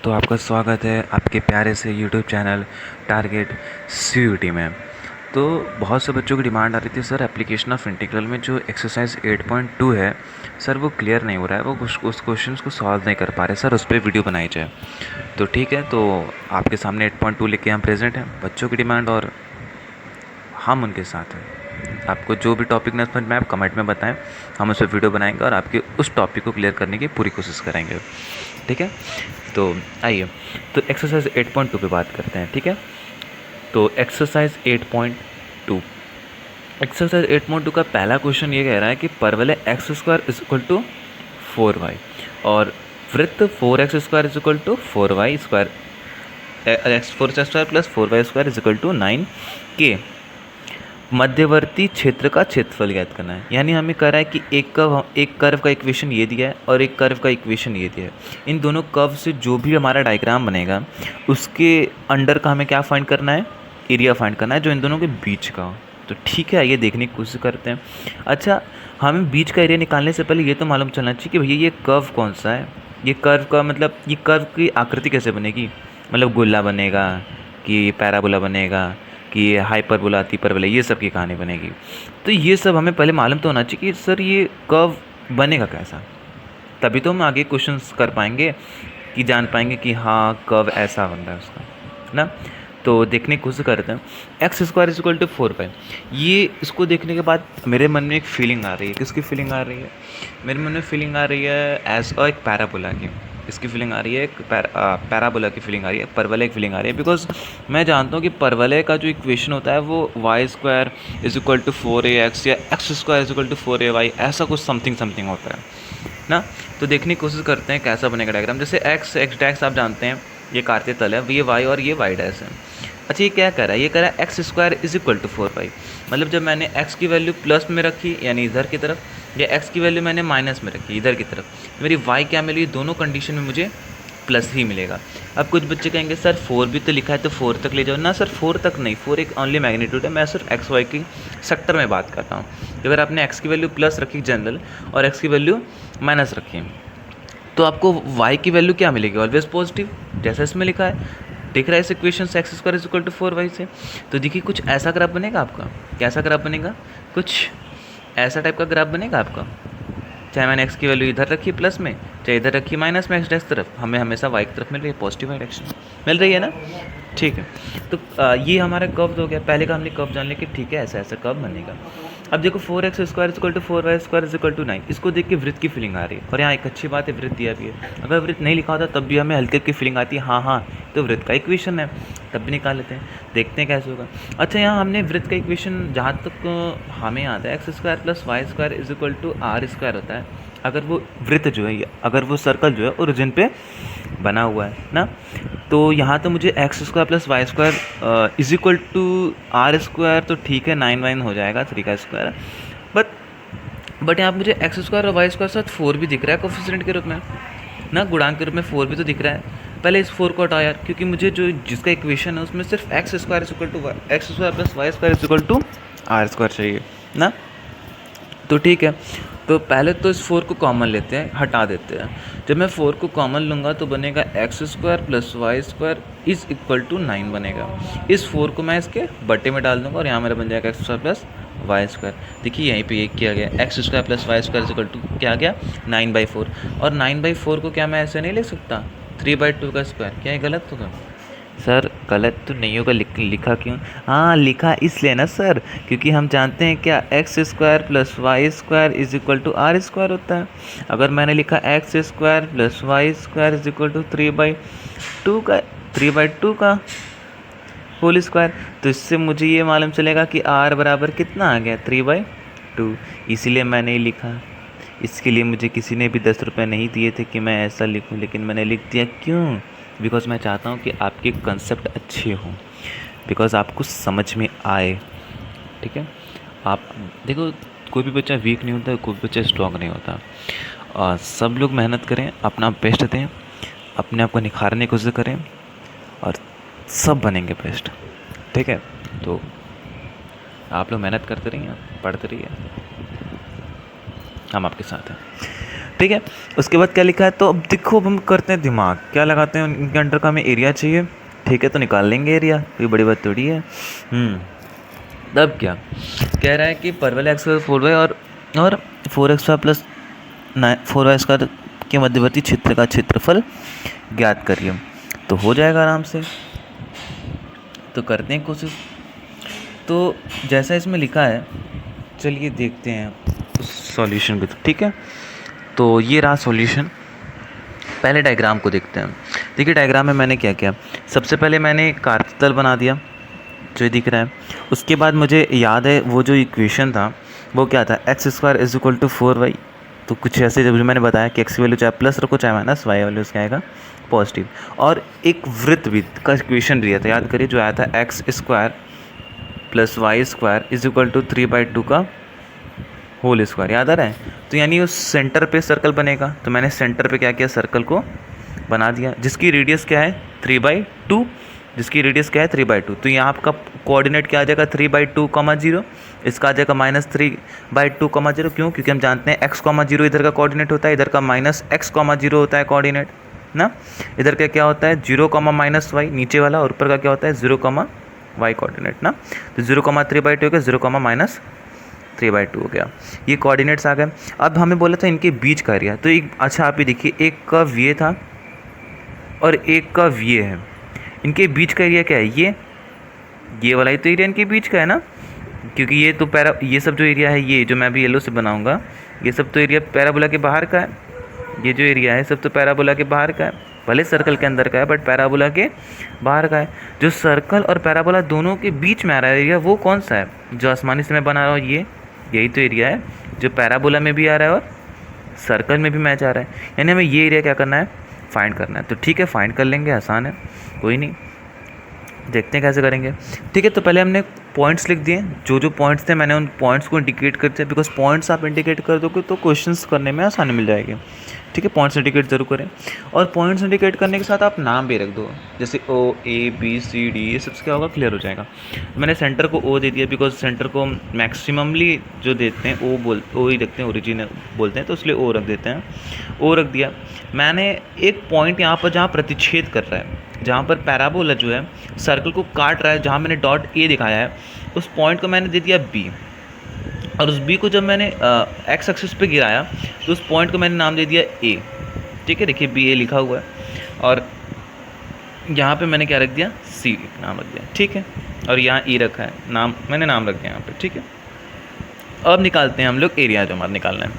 तो आपका स्वागत है आपके प्यारे से यूट्यूब चैनल टारगेट सीयूटी में। तो बहुत से बच्चों की डिमांड आ रही थी, सर एप्लीकेशन ऑफ इंटीग्रल में जो एक्सरसाइज 8.2 है सर वो क्लियर नहीं हो रहा है, वो उस क्वेश्चन को सॉल्व नहीं कर पा रहे सर, उस पर वीडियो बनाई जाए। तो ठीक है, तो आपके सामने 8.2 लेके हम प्रेजेंट हैं, बच्चों की डिमांड और हम उनके साथ हैं। आपको जो भी टॉपिक ना समझ में आप कमेंट में बताएं, हम उस पर वीडियो बनाएंगे और आपके उस टॉपिक को क्लियर करने की पूरी कोशिश करेंगे। ठीक है, तो आइए तो एक्सरसाइज 8.2 पे बात करते हैं। ठीक है, तो एक्सरसाइज 8.2 एक्सरसाइज 8.2 का पहला क्वेश्चन ये कह रहा है कि परवलय x square is equal to 4y और वृत्त 4x square is equal to 4y square x square plus 4y square is equal to 9 के मध्यवर्ती क्षेत्र का क्षेत्रफल ज्ञात करना है। यानी हमें कह रहा है कि एक कर्व का इक्वेशन ये दिया है और एक कर्व का इक्वेशन ये दिया है। इन दोनों कर्व से जो भी हमारा डायग्राम बनेगा उसके अंडर का हमें क्या फाइंड करना है, एरिया फाइंड करना है जो इन दोनों के बीच का हो। तो ठीक है, ये देखने की कोशिश करते हैं। अच्छा, हमें बीच का एरिया निकालने से पहले ये तो मालूम चलना चाहिए कि भैया ये कर्व कौन सा है, ये कर्व का मतलब ये कर्व की आकृति कैसे बनेगी, मतलब गोला बनेगा कि पैराबोला बनेगा कि हाइपरबोला हाइपरबोला, ये सब की कहानी बनेगी। तो ये सब हमें पहले मालूम तो होना चाहिए कि सर ये कर्व बनेगा कैसा, तभी तो हम आगे क्वेश्चंस कर पाएंगे कि जान पाएंगे कि हाँ कर्व ऐसा बन रहा है उसका ना। तो देखने की कोशिश करते हैं। X square is equal to 4y, ये इसको देखने के बाद मेरे मन में एक फीलिंग आ रही है। किसकी फीलिंग आ रही है? मेरे मन में फीलिंग आ रही है एज एक पैराबोला की। इसकी फीलिंग आ रही है, एक पैराबोला की फीलिंग आ रही है, परवलय की फीलिंग आ रही है। बिकॉज मैं जानता हूँ कि परवलय का जो इक्वेशन होता है वो y square is equal to 4ax या x square is equal to 4ay, ऐसा कुछ समथिंग होता है ना। तो देखने की कोशिश करते हैं कैसा बनेगा डायग्राम। जैसे एक्स डैक्स आप जानते हैं, ये कार्तीय तल है, ये वाई और ये वाई डैश है। अच्छा, ये क्या कह रहा है? ये कह रहा है x square is equal to 4y। मतलब जब मैंने एक्स की वैल्यू प्लस में रखी यानी इधर की तरफ, या एक्स की वैल्यू मैंने माइनस में रखी इधर की तरफ, मेरी वाई क्या मिली? दोनों कंडीशन में मुझे प्लस ही मिलेगा। अब कुछ बच्चे कहेंगे सर 4 भी तो लिखा है तो 4 तक ले जाओ ना। सर 4 तक नहीं, 4 एक ओनली मैग्नीट्यूड है। मैं सिर्फ एक्स वाई की सेक्टर में बात करता हूँ। अगर आपने एक्स की वैल्यू प्लस रखी जनरल और एक्स की वैल्यू माइनस रखी तो आपको वाई की वैल्यू क्या मिलेगी? ऑलवेज पॉजिटिव, जैसा इसमें लिखा है। दिख रहा है इस इक्वेशन से x square is equal to 4y से। तो देखिए कुछ ऐसा ग्राफ बनेगा आपका। कैसा ग्राफ बनेगा? कुछ ऐसा टाइप का ग्राफ बनेगा आपका। चाहे मैंने एक्स की वैल्यू इधर रखी प्लस में, चाहे इधर रखी माइनस में, एक्स डैश तरफ हमें हमेशा वाई की तरफ मिल रही है, पॉजिटिव डायरेक्शन मिल रही है ना। ठीक है, तो ये हमारा कर्व हो गया। पहले का हमने कर्व जान लिया कि ठीक है ऐसा ऐसा कर्व बनेगा। अब देखो 4x square is equal to 4y square is equal to 9, इसको देख के वृत्त की फीलिंग आ रही है। और यहाँ एक अच्छी बात है, वृत्त दिया भी है। अगर वृत्त नहीं लिखा होता तब भी हमें हल्की हल्की फीलिंग आती है, हाँ तो वृत्त का इक्वेशन है, तब भी निकाल लेते हैं, देखते हैं कैसे होगा। अच्छा, यहाँ हमने वृत्त का इक्वेशन जहाँ तक हमें याद है x square plus y square is equal to r square होता है अगर वो वृत्त जो है, अगर वो सर्कल जो है ओरिजिन पे बना हुआ है ना। तो यहाँ तो मुझे x square plus y square is equal to r square, तो ठीक है 9 हो जाएगा 3 का स्क्वायर। बट यहाँ मुझे एक्स स्क्वायर और वाई स्क्वायर साथ 4 भी दिख रहा है कोफिशिएंट के रूप में ना, गुणांक के रूप में 4 भी तो दिख रहा है। पहले इस 4 को हटाओ यार, क्योंकि मुझे जो जिसका इक्वेशन है उसमें सिर्फ x square is equal to x square plus y square is equal to r square चाहिए ना। तो ठीक है, तो पहले तो इस 4 को कॉमन लेते हैं, हटा देते हैं। जब मैं 4 को कॉमन लूँगा तो बनेगा x square plus y square is equal to 9 बनेगा। इस 4 को मैं इसके बट्टे में डाल दूँगा और यहाँ मेरा बन जाएगा x square plus y square. देखिए यहीं पे एक किया गया, x square plus y square is equal to क्या आ गया 9/4। और 9/4 को क्या मैं ऐसे नहीं लिख सकता 3/2 का स्क्वायर? क्या ये गलत होगा? सर गलत तो नहीं होगा, लिखा क्यों? हाँ लिखा इसलिए ना सर, क्योंकि हम जानते हैं क्या x square plus y square is equal to r square होता है। अगर मैंने लिखा x square plus y square is equal to 3/2 का होल स्क्वायर, तो इससे मुझे ये मालूम चलेगा कि आर बराबर कितना आ गया 3/2। इसीलिए मैंने लिखा। इसके लिए मुझे किसी ने भी 10 रुपये नहीं दिए थे कि मैं ऐसा लिखूं, लेकिन मैंने लिख दिया। क्यों? बिकॉज मैं चाहता हूँ कि आपके कंसेप्ट अच्छे हों, बिकॉज आपको समझ में आए। ठीक है, आप देखो कोई भी बच्चा वीक नहीं होता, कोई भी बच्चा स्ट्रॉन्ग नहीं होता। और सब लोग मेहनत करें, अपना बेस्ट दें, अपने आप को निखारने की कोशिश करें और सब बनेंगे बेस्ट। ठीक है, तो आप लोग मेहनत करते रहिए, पढ़ते रहिए, हम आपके साथ हैं। ठीक है। उसके बाद क्या लिखा है, तो अब देखो अब हम करते हैं दिमाग, क्या लगाते हैं इनके अंडर का हमें एरिया चाहिए, ठीक है, तो निकाल लेंगे एरिया, कोई बड़ी बात थोड़ी है। तब क्या कह रहा है कि परवल एक्स प्लस 4y और 4x प्लस 4y स्क्वायर के मध्यवर्ती क्षेत्र का क्षेत्रफल ज्ञात करिए। तो हो जाएगा आराम से, तो करते हैं कोशिश। तो जैसा इसमें लिखा है, चलिए देखते हैं उस सॉल्यूशन को, ठीक है। तो ये रहा सॉल्यूशन। पहले डायग्राम को देखते हैं। देखिए डायग्राम में मैंने क्या किया, सबसे पहले मैंने एक कारतल बना दिया जो दिख रहा है। उसके बाद मुझे याद है वो जो इक्वेशन था वो क्या था, x square is equal to 4y। तो कुछ ऐसे जब मैंने बताया कि एक्स की वैल्यू चाहे प्लस रखो चाहे माइनस, वाई वैल्यू उसका आएगा पॉजिटिव। और एक वृत्त भी का इक्वेशन दिया था, याद करिए, जो आया था x square plus y square is equal to 3/2 का होल स्क्वायर, याद आ रहा है। तो यानी उस सेंटर पे सर्कल बनेगा, तो मैंने सेंटर पे क्या किया, सर्कल को बना दिया, जिसकी रेडियस क्या है 3/2, जिसकी रेडियस क्या है 3/2। तो यहाँ आपका कोऑर्डिनेट क्या आ जाएगा 3/2, 0, इसका आ जाएगा -3/2, 0। क्यों? क्योंकि हम जानते हैं x, 0 इधर का कोऑर्डिनेट होता है, इधर का -x, 0 होता है कोऑर्डिनेट ना। इधर का क्या होता है 0, -y नीचे वाला, और ऊपर का क्या होता है 0, y कोऑर्डिनेट ना। तो 0, 3/2 हो गया, 0, -3/2 हो गया। ये कोऑर्डिनेट्स आ गए। अब हमें बोला था इनके बीच का एरिया, तो एक अच्छा आप ही देखिए, एक कर्व ये था और एक कर्व ये है, इनके बीच का एरिया क्या है, ये वाला ही तो एरिया इनके बीच का है ना, क्योंकि ये तो ये सब जो एरिया है, ये जो मैं अभी येलो से बनाऊंगा, ये सब तो एरिया पैराबोला के बाहर का है। ये जो एरिया है सब तो पैराबोला के बाहर का है, भले सर्कल के अंदर का है बट पैराबोला के बाहर का है। जो सर्कल और पैराबोला दोनों के बीच में आ रहा है एरिया, वो कौन सा है, जो आसमानी से मैं बना रहा हूँ, यही तो एरिया है जो पैराबोला में भी आ रहा है और सर्कल में भी मैच आ रहा है। यानी हमें ये एरिया क्या करना है, फाइंड करना है। तो ठीक है, फाइंड कर लेंगे, आसान है, कोई नहीं, देखते हैं कैसे करेंगे। ठीक है, तो पहले हमने पॉइंट्स लिख दिए, जो पॉइंट्स थे मैंने उन पॉइंट्स को इंडिकेट करते हैं, बिकॉज पॉइंट्स आप इंडिकेट कर दोगे तो क्वेश्चंस करने में आसानी मिल जाएगी। ठीक है, पॉइंट्स इंडिकेट जरूर करें, और पॉइंट्स इंडिकेट करने के साथ आप नाम भी रख दो, जैसे O A B C D, ये सब क्या होगा, क्लियर हो जाएगा। मैंने सेंटर को O दे दिया, बिकॉज सेंटर को मैक्सिममली जो देते हैं O ही रखते हैं, ओरिजिन बोलते हैं, तो इसलिए O रख देते हैं, O रख दिया। मैंने एक पॉइंट यहाँ पर जहाँ प्रतिच्छेद कर रहा है, जहाँ पर पैराबोला जो है सर्कल को काट रहा है, जहाँ मैंने डॉट A दिखाया है, उस पॉइंट को मैंने दे दिया B, और उस B को जब मैंने एक्स एक्सिस पे गिराया तो उस पॉइंट को मैंने नाम दे दिया A। ठीक है, देखिए BA लिखा हुआ है, और यहाँ पे मैंने क्या रख दिया, C नाम रख दिया। ठीक है, और यहाँ E रखा है, मैंने नाम रख दिया यहाँ पे। ठीक है, अब निकालते हैं हम लोग एरिया जो हमारा निकालना है,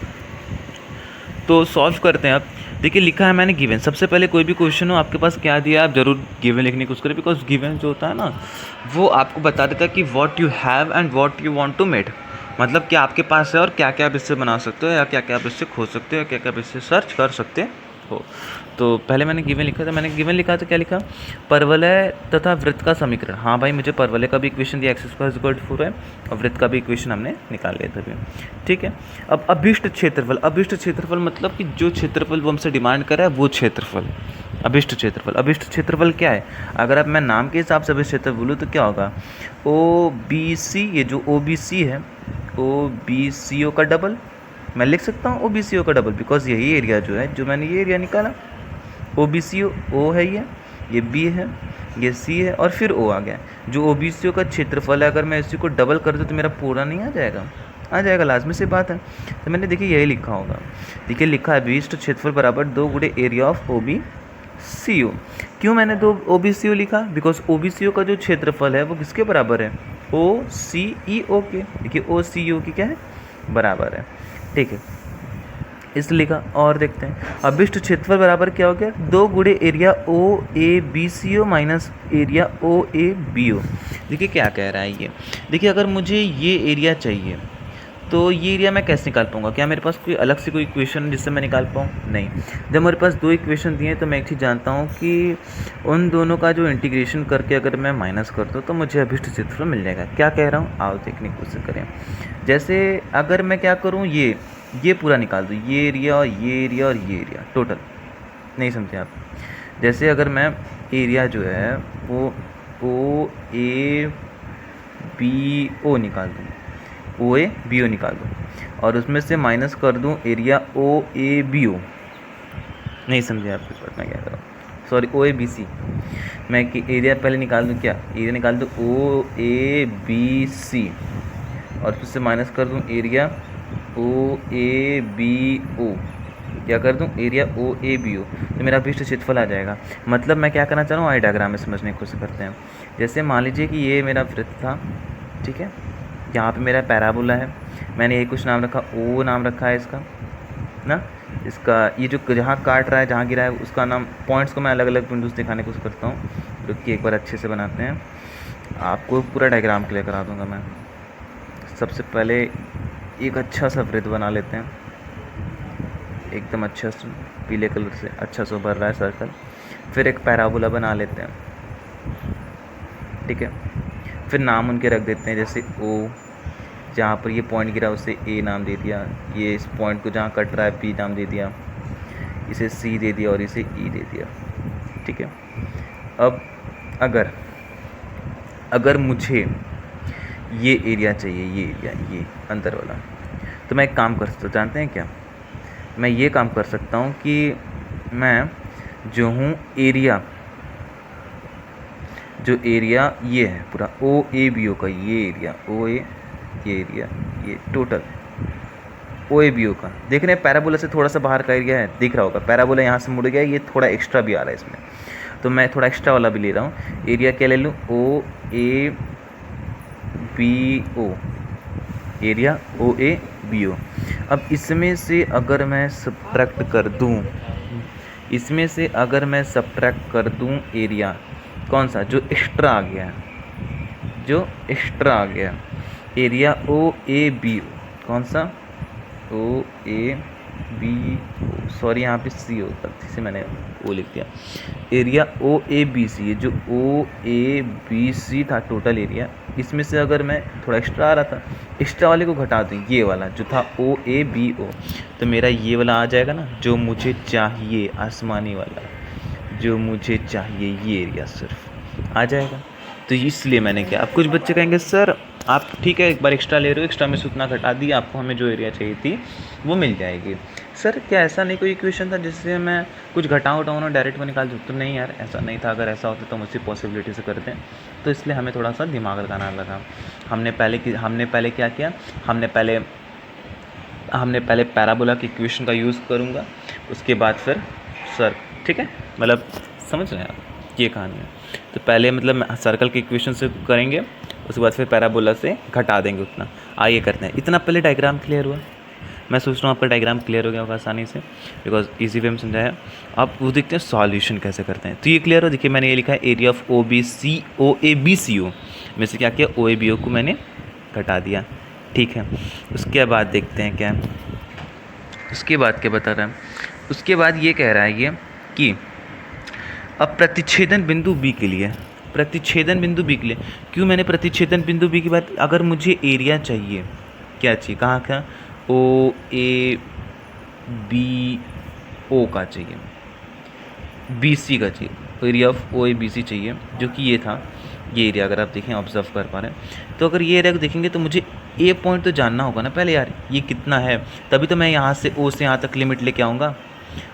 तो सॉल्व करते हैं। अब देखिए लिखा है मैंने गिवन, सबसे पहले कोई भी क्वेश्चन हो आपके पास क्या दिया, आप जरूर गिवन लिखने की कोशिश करें, बिकॉज गिवन जो होता है ना वो आपको बता देता है कि what you have and what you want to made, मतलब क्या आपके पास है और क्या क्या आप इससे बना सकते हो, या क्या क्या आप इससे खोज सकते हो, या क्या क्या आप इससे सर्च कर सकते हो। तो पहले मैंने गिवन लिखा था, क्या लिखा, परवलय तथा वृत्त का समीकरण। हाँ भाई, मुझे परवलय का भी इक्वेशन दिया x² है, और वृत्त का भी इक्वेशन हमने निकाल लिया था अभी। ठीक है, अब अभिष्ट क्षेत्रफल मतलब कि जो क्षेत्रफल वो हमसे डिमांड कर रहा है वो क्षेत्रफल, अभिष्ट क्षेत्रफल क्या है, अगर अब मैं नाम के हिसाब से अभिष्ट क्षेत्रफल बोलूँ तो क्या होगा, OBC, ये जो OBC है, OBCO का डबल, मैं लिख सकता हूँ OBCO का डबल, बिकॉज यही एरिया जो है, जो मैंने ये एरिया निकाला, OBCO O है, ये B है, ये C है, और फिर O आ गया। जो OBCO का क्षेत्रफल है, अगर मैं इसी को डबल कर दूँ तो मेरा पूरा नहीं आ जाएगा, लाजमी सी बात है। तो मैंने देखिए यही लिखा होगा, देखिए लिखा है अभिष्ट क्षेत्रफल बराबर 2 गुणे एरिया ऑफ OBCO। क्यों मैंने 2 OBCO लिखा, बिकॉज OBCO का जो क्षेत्रफल है वो किसके बराबर है, OCEO के। देखिए OCEO की क्या है, बराबर है। ठीक है, इसलिए लिखा, और देखते हैं अभिष्ट क्षेत्रफल बराबर क्या हो गया, 2 गुणे area OABCO minus area OABO। देखिए क्या कह रहा है ये, देखिए अगर मुझे ये एरिया चाहिए तो ये एरिया मैं कैसे निकाल पाऊंगा, क्या मेरे पास कोई अलग से कोई इक्वेशन जिससे मैं निकाल पाऊँ, नहीं। जब मेरे पास 2 इक्वेशन दिए तो मैं एक चीज़ जानता हूँ कि उन दोनों का जो इंटीग्रेशन करके अगर मैं माइनस कर दूँ तो मुझे अभिष्ट क्षेत्रफल मिल जाएगा। क्या कह रहा हूँ, आओ देखने की कोशिश करें। जैसे अगर मैं क्या करूँ, ये पूरा निकाल दूँ, ये एरिया और ये एरिया और ये एरिया टोटल, नहीं समझे आप। जैसे अगर मैं एरिया जो है वो OABO निकाल दूँ, OABO निकाल दूँ, और उसमें से माइनस कर दूं एरिया ओ ए बी ओ। नहीं समझे आप कुछ बात मैं क्या कर रहा हूँ, सॉरी ओ ए बी सी। मैं कि एरिया पहले निकाल दूं, क्या एरिया निकाल दूं ओ ए बी सी, और फिर से माइनस कर दूं एरिया ओ ए बी ओ। क्या कर दूं एरिया ओ ए बी ओ, तो मेरा अभिष्ट क्षेत्रफल आ जाएगा। मतलब मैं क्या करना चाह रहा हूँ, आई डायग्राम में समझने की कोशिश करते हैं। जैसे मान लीजिए कि ये मेरा वृत्त था, ठीक है, यहाँ पे मेरा पैराबोला है, मैंने ये कुछ नाम रखा, ओ नाम रखा है इसका ना, इसका ये जो जहाँ काट रहा है, जहाँ गिरा है, उसका नाम, पॉइंट्स को मैं अलग अलग बिंदु से दिखाने की कोशिश करता हूँ। रुकिए एक बार अच्छे से बनाते हैं, आपको पूरा डायग्राम क्लियर करा दूँगा मैं। सबसे पहले एक अच्छा सा वृत्त बना लेते हैं, एकदम अच्छा सा पीले कलर से अच्छा सा भर रहा है सर्कल। फिर एक पैराबोला बना लेते हैं, ठीक है। फिर नाम उनके रख देते हैं, जैसे ओ, जहाँ पर ये पॉइंट गिरा उसे ए नाम दे दिया, ये इस पॉइंट को जहाँ कट रहा है बी नाम दे दिया, इसे सी दे दिया और इसे ई दे दिया, ठीक है। अब अगर मुझे ये एरिया चाहिए, ये एरिया, ये अंदर वाला, तो मैं एक काम कर सकता हूँ, जानते हैं क्या, मैं ये काम कर सकता हूँ कि मैं जो हूँ एरिया, जो एरिया ये है पूरा ओ ए बी ओ का, ये एरिया ओ ए, ये एरिया, ये टोटल ओ ए बी ओ का, देख रहे हैं पैराबोला से थोड़ा सा बाहर का एरिया है, दिख रहा होगा, पैराबोला यहाँ से मुड़ गया, ये थोड़ा एक्स्ट्रा भी आ रहा है इसमें, तो मैं थोड़ा एक्स्ट्रा वाला भी ले रहा हूँ। एरिया क्या ले लूँ, O A B O, area O A B O. अब इसमें से अगर मैं सब्ट्रैक्ट कर दूँ, इसमें से अगर मैं सब्ट्रैक्ट कर दूँ एरिया, कौन सा, जो एक्स्ट्रा आ गया है, जो एक्स्ट्रा आ गया, एरिया ओ ए बी ओ, कौन सा, ओ ए बी ओ, सॉरी यहाँ पे सी हो, गलती से मैंने ओ लिख दिया, एरिया ओ ए बी सी, ये जो ओ ए बी सी था टोटल एरिया, इसमें से अगर मैं थोड़ा एक्स्ट्रा आ रहा था, एक्स्ट्रा वाले को घटा दूँ, ये वाला जो था ओ ए बी ओ, तो मेरा ये वाला आ जाएगा ना, जो मुझे चाहिए, आसमानी वाला जो मुझे चाहिए, ये एरिया सिर्फ आ जाएगा। तो इसलिए मैंने क्या, अब कुछ बच्चे कहेंगे सर आप ठीक है एक बार एक्स्ट्रा ले रहे हो, एक्स्ट्रा में से उतना घटा दिया, आपको हमें जो एरिया चाहिए थी वो मिल जाएगी। सर क्या ऐसा नहीं कोई इक्वेशन था जिससे मैं कुछ घटाऊँ उठाऊँ ना डायरेक्ट में निकाल दूँ? तो नहीं यार, ऐसा नहीं था, अगर ऐसा होता तो मुझसे पॉसिबिलिटी से करते हैं, तो इसलिए हमें थोड़ा सा दिमाग लगाना लगा। हमने पहले क्या किया, हमने पहले पैराबोला की इक्वेशन का यूज़ करूँगा, उसके बाद फिर सर, ठीक है, मतलब समझ रहे हैं आप, ये कहानी है। तो पहले मतलब सर्कल के इक्वेशन से करेंगे, उसके बाद फिर पैराबोला से घटा देंगे उतना। आइए करते हैं, इतना पहले डायग्राम क्लियर हुआ, मैं सोच रहा हूँ आपका डायग्राम क्लियर हो गया होगा आसानी से, बिकॉज इजी वे में समझाया। अब वो देखते हैं सॉल्यूशन कैसे करते हैं। तो ये क्लियर हो, देखिए मैंने ये लिखा है area of O B C O A B C O में से क्या किया, ओ ए बी ओ को मैंने घटा दिया, ठीक है। उसके बाद देखते हैं क्या, उसके बाद क्या बता रहा है, उसके बाद ये कह रहा है ये कि अब प्रतिच्छेदन बिंदु बी के लिए, प्रतिच्छेदन बिंदु बी के लिए, क्यों मैंने प्रतिच्छेदन बिंदु बी की बात, अगर मुझे एरिया चाहिए, क्या चाहिए, कहाँ का, ओ ए बी ओ का चाहिए, बी सी का चाहिए, area of O A B C चाहिए, जो कि ये था, ये एरिया अगर आप देखें, ऑब्जर्व कर पा रहे हैं, तो अगर ये एरिया को देखेंगे तो मुझे ए पॉइंट तो जानना होगा ना पहले यार, ये कितना है, तभी तो मैं यहाँ से ओ से यहाँ तक लिमिट लेके आऊँगा।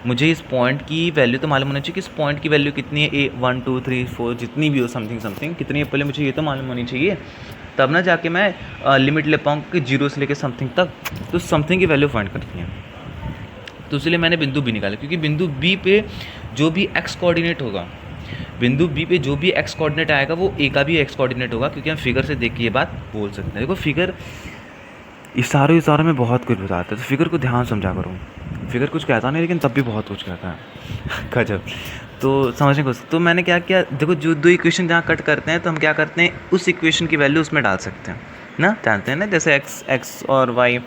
मुझे इस पॉइंट की वैल्यू तो मालूम होनी चाहिए कि इस पॉइंट की वैल्यू कितनी है, ए 1 2 3 4 जितनी भी हो, समथिंग कितनी है, पहले मुझे ये तो मालूम होनी चाहिए, तब ना जाके मैं लिमिट ले पाऊँ कि 0 से लेकर समथिंग तक, तो समथिंग की वैल्यू फाइंड करनी है। तो इसलिए मैंने बिंदु बी निकाला, क्योंकि बिंदु बी पे जो भी एक्स कोऑर्डिनेट होगा, बिंदु बी पे जो भी एक्स कोऑर्डिनेट आएगा वो ए का भी एक्स कोऑर्डिनेट होगा, क्योंकि हम फिगर से देख के ये बात बोल सकते हैं। देखो फिगर इशारों में बहुत कुछ बताते हैं, तो फिगर को ध्यान समझा करो, फिगर कुछ कहता नहीं लेकिन तब भी बहुत कुछ कहता है गजब। तो समझने को, तो मैंने क्या किया, देखो जो दो इक्वेशन जहाँ कट करते हैं तो हम क्या करते हैं, उस इक्वेशन की वैल्यू उसमें डाल सकते हैं ना, जानते हैं ना, जैसे एक्स और वाई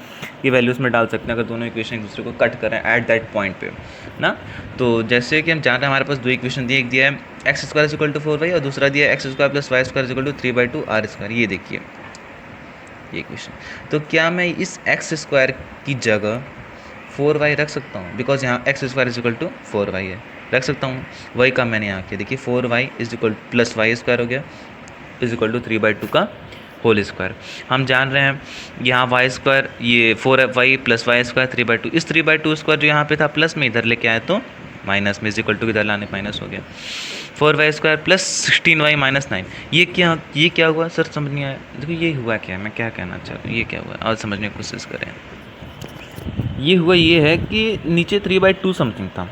की वैल्यू उसमें डाल सकते हैं अगर दोनों इक्वेशन एक दूसरे को कट करें एट दैट पॉइंट पे ना। तो जैसे कि हम जानते हैं हमारे पास दो इक्वेशन दिए, एक दिया है x square is equal to 4y और दूसरा दिया है x square plus y square is equal to 3/2 r square. ये देखिए ये इक्वेशन, तो क्या मैं इस एक्स स्क्वायर की जगह 4y रख सकता हूँ, बिकॉज यहाँ x square is equal to 4y है, रख सकता हूँ। वही काम मैंने यहाँ किया, देखिए 4y is equal plus y square हो गया इज इक्वल टू 3/2 का होल स्क्वायर। हम जान रहे हैं यहाँ वाई स्क्वायर, ये 4y प्लस वाई स्क्वायर 3/2, इस 3/2 स्क्वायर जो यहाँ पे था प्लस में इधर लेके आए तो माइनस में, इक्वल टू इधर लाने माइनस हो गया। 4y square plus 16y minus 9, ये क्या हुआ सर? समझ नहीं आया। देखो ये हुआ क्या है, मैं क्या कहना चाह रहा हूँ, ये क्या हुआ और समझने की कोशिश करें। ये हुआ ये है कि नीचे 3/2 समथिंग था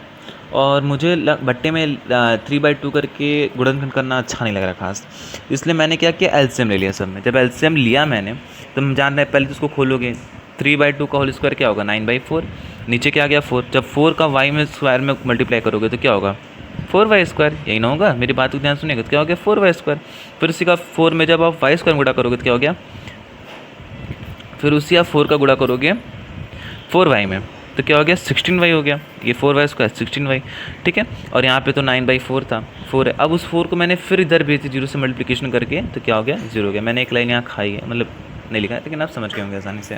और मुझे भट्टे में 3/2 करके गुणनखंड करना अच्छा नहीं लग रहा खास, इसलिए मैंने क्या किया, एलसीएम ले लिया सब में। जब एलसीएम लिया मैंने तो हम जान रहे हैं, पहले तो उसको खोलोगे, 3/2 का होल स्क्वायर क्या होगा 9/4, नीचे क्या आ गया 4, जब 4 का वाई में स्क्वायर में मल्टीप्लाई करोगे तो क्या होगा 4y स्क्वायर, यही ना होगा? मेरी बात को ध्यान सुनिएगा, तो क्या हो गया 4y स्क्वायर। फिर उसी का 4 में जब आप वाई स्क्वायर गुणा करोगे तो क्या हो गया, फिर उसी आप 4 का गुणा करोगे 4y में तो क्या हो गया 16y हो गया, ये 4y स्क्वायर 16y, ठीक है। और यहाँ पे तो 9/4 था, 4 है। अब उस 4 को मैंने फिर इधर भेज दी 0 से मल्टीप्लिकेशन करके, तो क्या हो गया 0 हो गया। मैंने एक लाइन यहाँ खाई है, मतलब नहीं लिखा है लेकिन आप समझ गए होंगे आसानी से,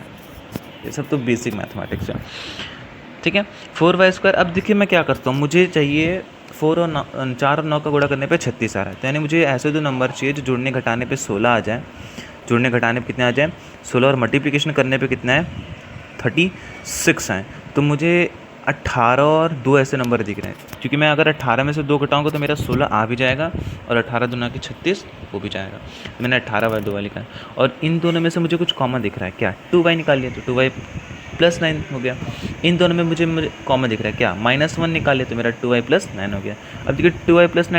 ये सब तो बेसिक मैथमेटिक्स है, ठीक है। 4y square. अब देखिए मैं क्या करता हूँ, मुझे चाहिए 4 और 4 और 9 का गुणा करने पे 36 आ रहा है, तो यानी मुझे ऐसे दो नंबर चाहिए जो जुड़ने घटाने पे 16 आ जाए, जुड़ने घटाने पे कितने आ जाए 16, और मल्टीप्लिकेशन करने पे कितना है 36 हैं। तो मुझे 18 और 2 ऐसे नंबर दिख रहे हैं, क्योंकि मैं अगर 18 में से 2 घटाऊंगा तो मेरा 16 आ भी जाएगा और 18 दूना की 36 वो भी जाएगा। मैंने 18/2 लिखा है, और इन दोनों में से मुझे कुछ कॉमन दिख रहा है, क्या 2y निकाल लिया तो 2y प्लस 9 हो गया। इन दोनों में मुझे कॉमन दिख रहा है क्या, -1 निकाल लिया तो मेरा 2y प्लस 9 हो गया। अब देखिए 2y प्लस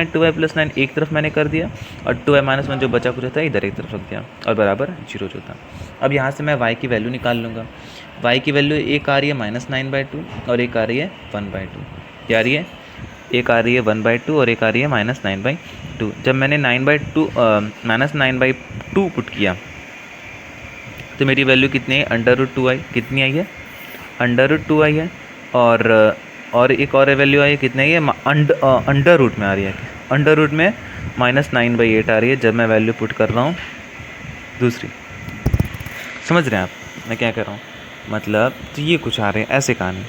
9 एक तरफ मैंने कर दिया, और 2y - 1 जो बचा कुछ था इधर एक तरफ रख दिया, और बराबर 0 जो था। अब यहाँ से मैं y की वैल्यू निकाल लूँगा। y की वैल्यू एक आ रही है -9/2 और एक आ रही है 1/2। क्या आ रही है, एक आ रही है 1/2 और एक आ रही है -9/2। जब मैंने 9/2 पुट किया तो मेरी वैल्यू कितनी है, √2i कितनी आई है, √2i है। और एक और वैल्यू आई है, कितनी है, अंडर रूट में आ रही है, अंडर रूट में -9/8 आ रही है जब मैं वैल्यू पुट कर रहा हूँ दूसरी। समझ रहे हैं आप मैं क्या कर रहा हूँ, मतलब तो ये कुछ आ रहे हैं ऐसे कहानी,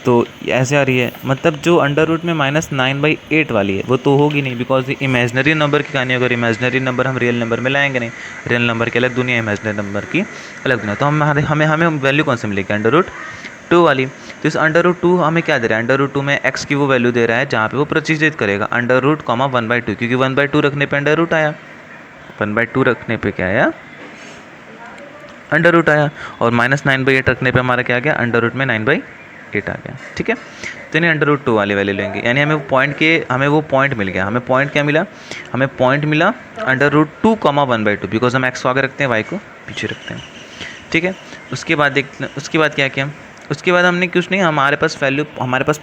तो ऐसे आ रही है, मतलब जो अंडर रूट में -9/8 वाली है वो तो होगी नहीं, बिकॉज ये इमेजनरी नंबर की कहानी, अगर इमेजनरी नंबर हम रियल नंबर में लाएंगे नहीं, रियल नंबर की अलग दुनिया, इमेजनरी नंबर की अलग दुनिया, तो हमें वैल्यू कौन सी मिलेगी, √2 वाली। तो इस √2 हमें क्या दे रहा है, √2 में x की वो वैल्यू दे रहा है जहाँ पे वो प्रतिचित करेगा, √, 1/2, क्योंकि 1/2 रखने पे अंडर रूट आया, 1/2 रखने पे क्या आया, अंडर रूट आया, और -9/8 रखने पे हमारा क्या आ गया, अंडर रूट में 9/8 आ गया, ठीक है। तो यानी √2 वाली वैल्यू लेंगे, यानी हमें वो पॉइंट मिल गया। हमें पॉइंट क्या मिला, हमें पॉइंट मिला √2, 1/2, बिकॉज हम x को आगे रखते हैं y को पीछे रखते हैं, ठीक है। उसके बाद क्या किया, उसके बाद हमने कुछ नहीं, हमारे पास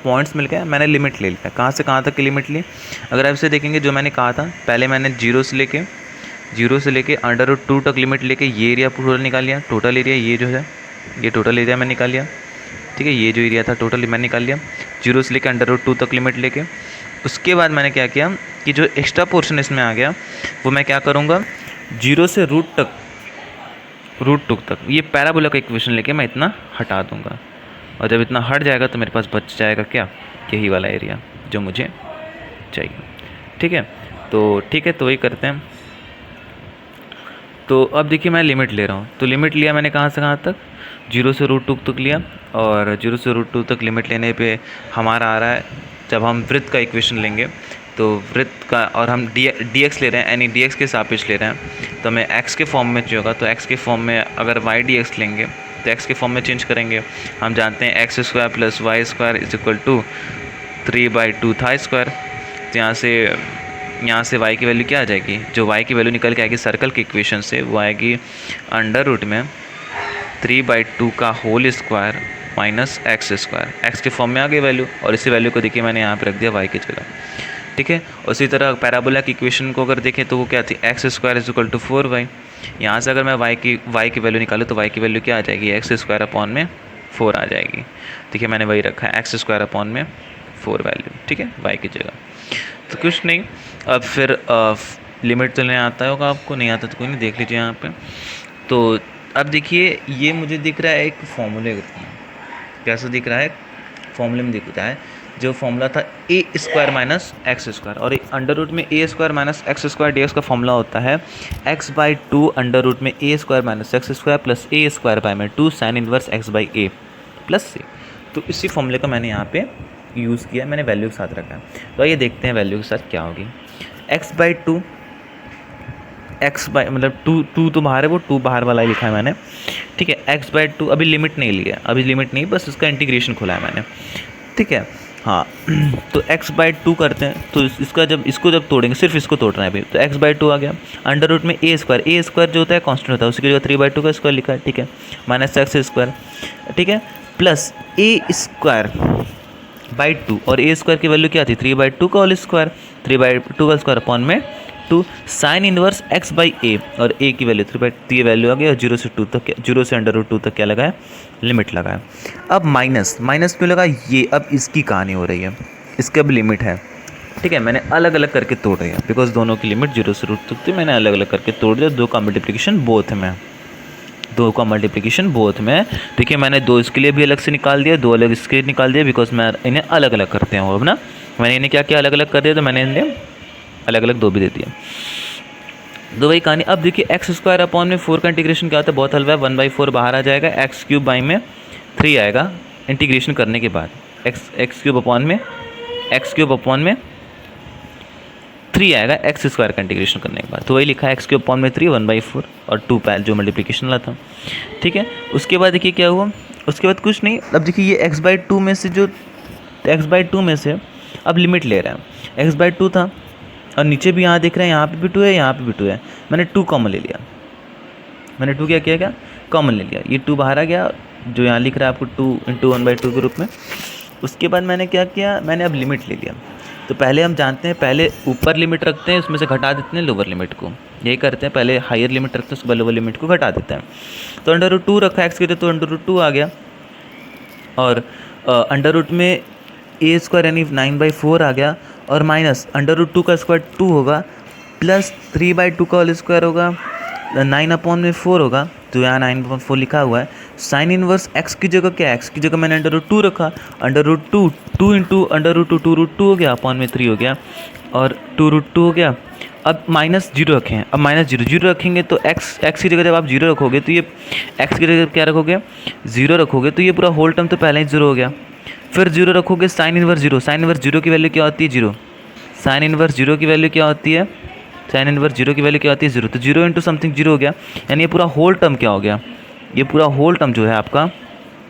पॉइंट्स मिल गए, मैंने लिमिट ले लिया। कहाँ से कहाँ तक की लिमिट ली, अगर आप इसे देखेंगे जो मैंने कहा था पहले, मैंने 0 से लेके √2 तक लिमिट लेके ये एरिया टोटल निकाल लिया, टोटल एरिया ये जो है ये टोटल एरिया मैं निकाल लिया, ठीक है। ये जो एरिया था टोटल मैंने निकाल लिया 0 से लेके √2 तक लिमिट लेके। उसके बाद मैंने क्या किया कि जो एक्स्ट्रा पोर्शन इसमें आ गया वो मैं क्या करूँगा, 0 से √2 तक ये पैराबोला का इक्वेशन लेके मैं इतना हटा दूँगा, और जब इतना हट जाएगा तो मेरे पास बच जाएगा क्या, यही वाला एरिया जो मुझे चाहिए, ठीक है। तो ठीक है, तो वही करते हैं। तो अब देखिए मैं लिमिट ले रहा हूँ, तो लिमिट लिया मैंने कहाँ से कहाँ तक, 0 से √2 तक लिया, और 0 से √2 तक लिमिट लेने पे हमारा आ रहा है, जब हम वृत्त का इक्वेशन लेंगे तो वृत्त का, और हम dx ले रहे हैं, यानी dx के सापेक्ष ले रहे हैं, तो हमें x के फॉर्म में चाहिए होगा, तो x के फॉर्म में अगर y dx लेंगे तो x के फॉर्म में चेंज करेंगे। हम जानते हैं x² + y² = 3/2 था स्क्वायर, तो यहाँ से y की वैल्यू क्या आ जाएगी, जो y की वैल्यू निकल के आएगी सर्कल के इक्वेशन से, वो आएगी अंडर रूट में 3/2 का whole square minus x², x के फॉर्म में आ गई वैल्यू, और इसी वैल्यू को देखिए मैंने यहाँ पे रख दिया y की जगह, ठीक है। उसी तरह पैराबोला की इक्वेशन को अगर देखें तो वो क्या थी, x² = 4y। यहाँ से अगर मैं y की वैल्यू निकालूँ तो y की वैल्यू क्या आ जाएगी, x² 4 आ जाएगी, ठीक है। मैंने वही रखा है x² 4 वैल्यू, ठीक है, y की जगह। तो कुछ नहीं, अब फिर लिमिट तो नहीं आता होगा आपको, नहीं आता तो कोई नहीं, देख लीजिए यहाँ पे। तो अब देखिए ये मुझे दिख रहा है एक फॉर्मूले, कैसा दिख रहा है, फॉर्मूले में दिख रहा है, जो फॉर्मूला था a square minus x square, और अंडर रूट में a square minus x square d x का फॉर्मूला होता है x by two under root में a square minus x square plus a square by में two sine inverse x by a plus c. तो इसी फॉर्मूले का मैंने यहाँ पे यूज़ किया, मैंने वैल्यू के साथ रखा है। तो आइए देखते हैं वैल्यू के साथ क्या होगी। X by to, x by मतलब टू तो बाहर है, वो टू बाहर वाला ही लिखा है मैंने, ठीक है। एक्स बाई टू, अभी लिमिट नहीं लिया, अभी लिमिट नहीं, बस इसका इंटीग्रेशन खोला है मैंने, ठीक है। हाँ तो एक्स बाई टू करते हैं, तो इसको जब तोड़ेंगे, सिर्फ इसको तोड़ रहे हैं अभी, तो एक्स बाई टू आ गया। अंडर रूट में ए स्क्वायर जो होता है कांस्टेंट होता है, उसकी जगह 3/2 का स्क्वायर लिखा है, ठीक है, माइनस एक्स स्क्वायर, ठीक है, plus a square by two, और ए स्क्वायर की वैल्यू क्या थी 3/2 का होल स्क्वायर, 3/2 का स्क्वायर अपॉन में 2 साइन इनवर्स एक्स बाई ए, और ए की वैल्यू 3/2 ये वैल्यू आ गई, और 0 से 2 तक, 0 से अंडर रूट 2 तक क्या लगा है, लिमिट लगा है। अब माइनस क्यों लगा, ये अब इसकी कहानी हो रही है, इसकी अब लिमिट है, ठीक है। मैंने अलग अलग करके तोड़ रही है, बिकॉज दोनों की लिमिट 0 से रूट तक थी, मैंने अलग अलग करके तोड़ दिया। 2 का मल्टीप्लिकेशन बोथ में, देखिए मैंने 2 इसके लिए भी अलग से निकाल दिया, 2 अलग इसके लिए निकाल दिया, बिकॉज मैं इन्हें अलग अलग करते हैं अब ना, मैंने इन्हें क्या किया, अलग अलग कर दिया, तो मैंने इन्हें अलग अलग 2 भी दे दिया। तो वही कहानी। अब देखिए एक्स स्क्वायर अपॉन में 4 का इंटीग्रेशन क्या होता है, बहुत हल्का है, 1/4 बाहर आ जाएगा, एक्स क्यूब बाई में 3 आएगा इंटीग्रेशन करने के बाद, एक्स क्यूब अपॉन में 3 आएगा एक्स स्क्वायर का इंटीग्रेशन करने के बाद। तो वही लिखा है एक्स क्यूब अपॉन में 3 1/4 और 2 जो मल्टीप्लिकेशन वाला था, ठीक है। उसके बाद देखिए क्या हुआ, उसके बाद कुछ नहीं। अब देखिए ये x/2 में से अब लिमिट ले रहा है, x/2 था, और नीचे भी यहाँ देख रहे हैं, यहाँ पे भी 2 है, यहाँ पे भी 2 है, मैंने 2 कॉमन ले लिया, मैंने 2 क्या कॉमन ले लिया, ये 2 बाहर आ गया, जो यहाँ लिख रहा है आपको 2 × 1/2 के रूप में। उसके बाद मैंने क्या किया, मैंने अब लिमिट ले लिया। तो पहले हम जानते हैं, पहले ऊपर लिमिट रखते हैं, उसमें से घटा देते हैं लोअर लिमिट को, यही करते हैं, पहले हायर लिमिट रखते हैं, उसके बाद लोअर लिमिट को घटा देते हैं। तो अंडर रूट 2 रखा एक्स के लिए, तो अंडर रूट 2 आ गया, और अंडर रूट में ए स्क्वायर यानी 9/4 आ गया, और माइनस अंडर रूट 2 का स्क्वायर 2 होगा, प्लस 3/2 का होल स्क्वायर होगा, 9/4 होगा, तो यहाँ 9/4 लिखा हुआ है। साइन इनवर्स एक्स की जगह क्या है, एक्स की जगह मैंने अंडर रूट 2 रखा, under root 2 into under root 2 हो गया, अपॉन में 3 हो गया, और 2√2 हो गया। अब माइनस 0 रखें, अब माइनस 0 रखेंगे तो एक्स की जगह जब आप 0 रखोगे, तो ये एक्स की जगह क्या रखोगे, 0 रखोगे, तो ये पूरा होल टर्म तो पहले ही 0 हो गया। फिर 0 रखोगे, साइन इनवर्स 0 की वैल्यू क्या होती है 0, साइन इनवर्स 0 की वैल्यू क्या होती है, साइन इनवर्स 0 की वैल्यू क्या होती है 0, तो 0 इंटू समथिंग 0 हो गया, यानी ये पूरा होल टर्म क्या हो गया, ये पूरा होल टर्म जो है आपका,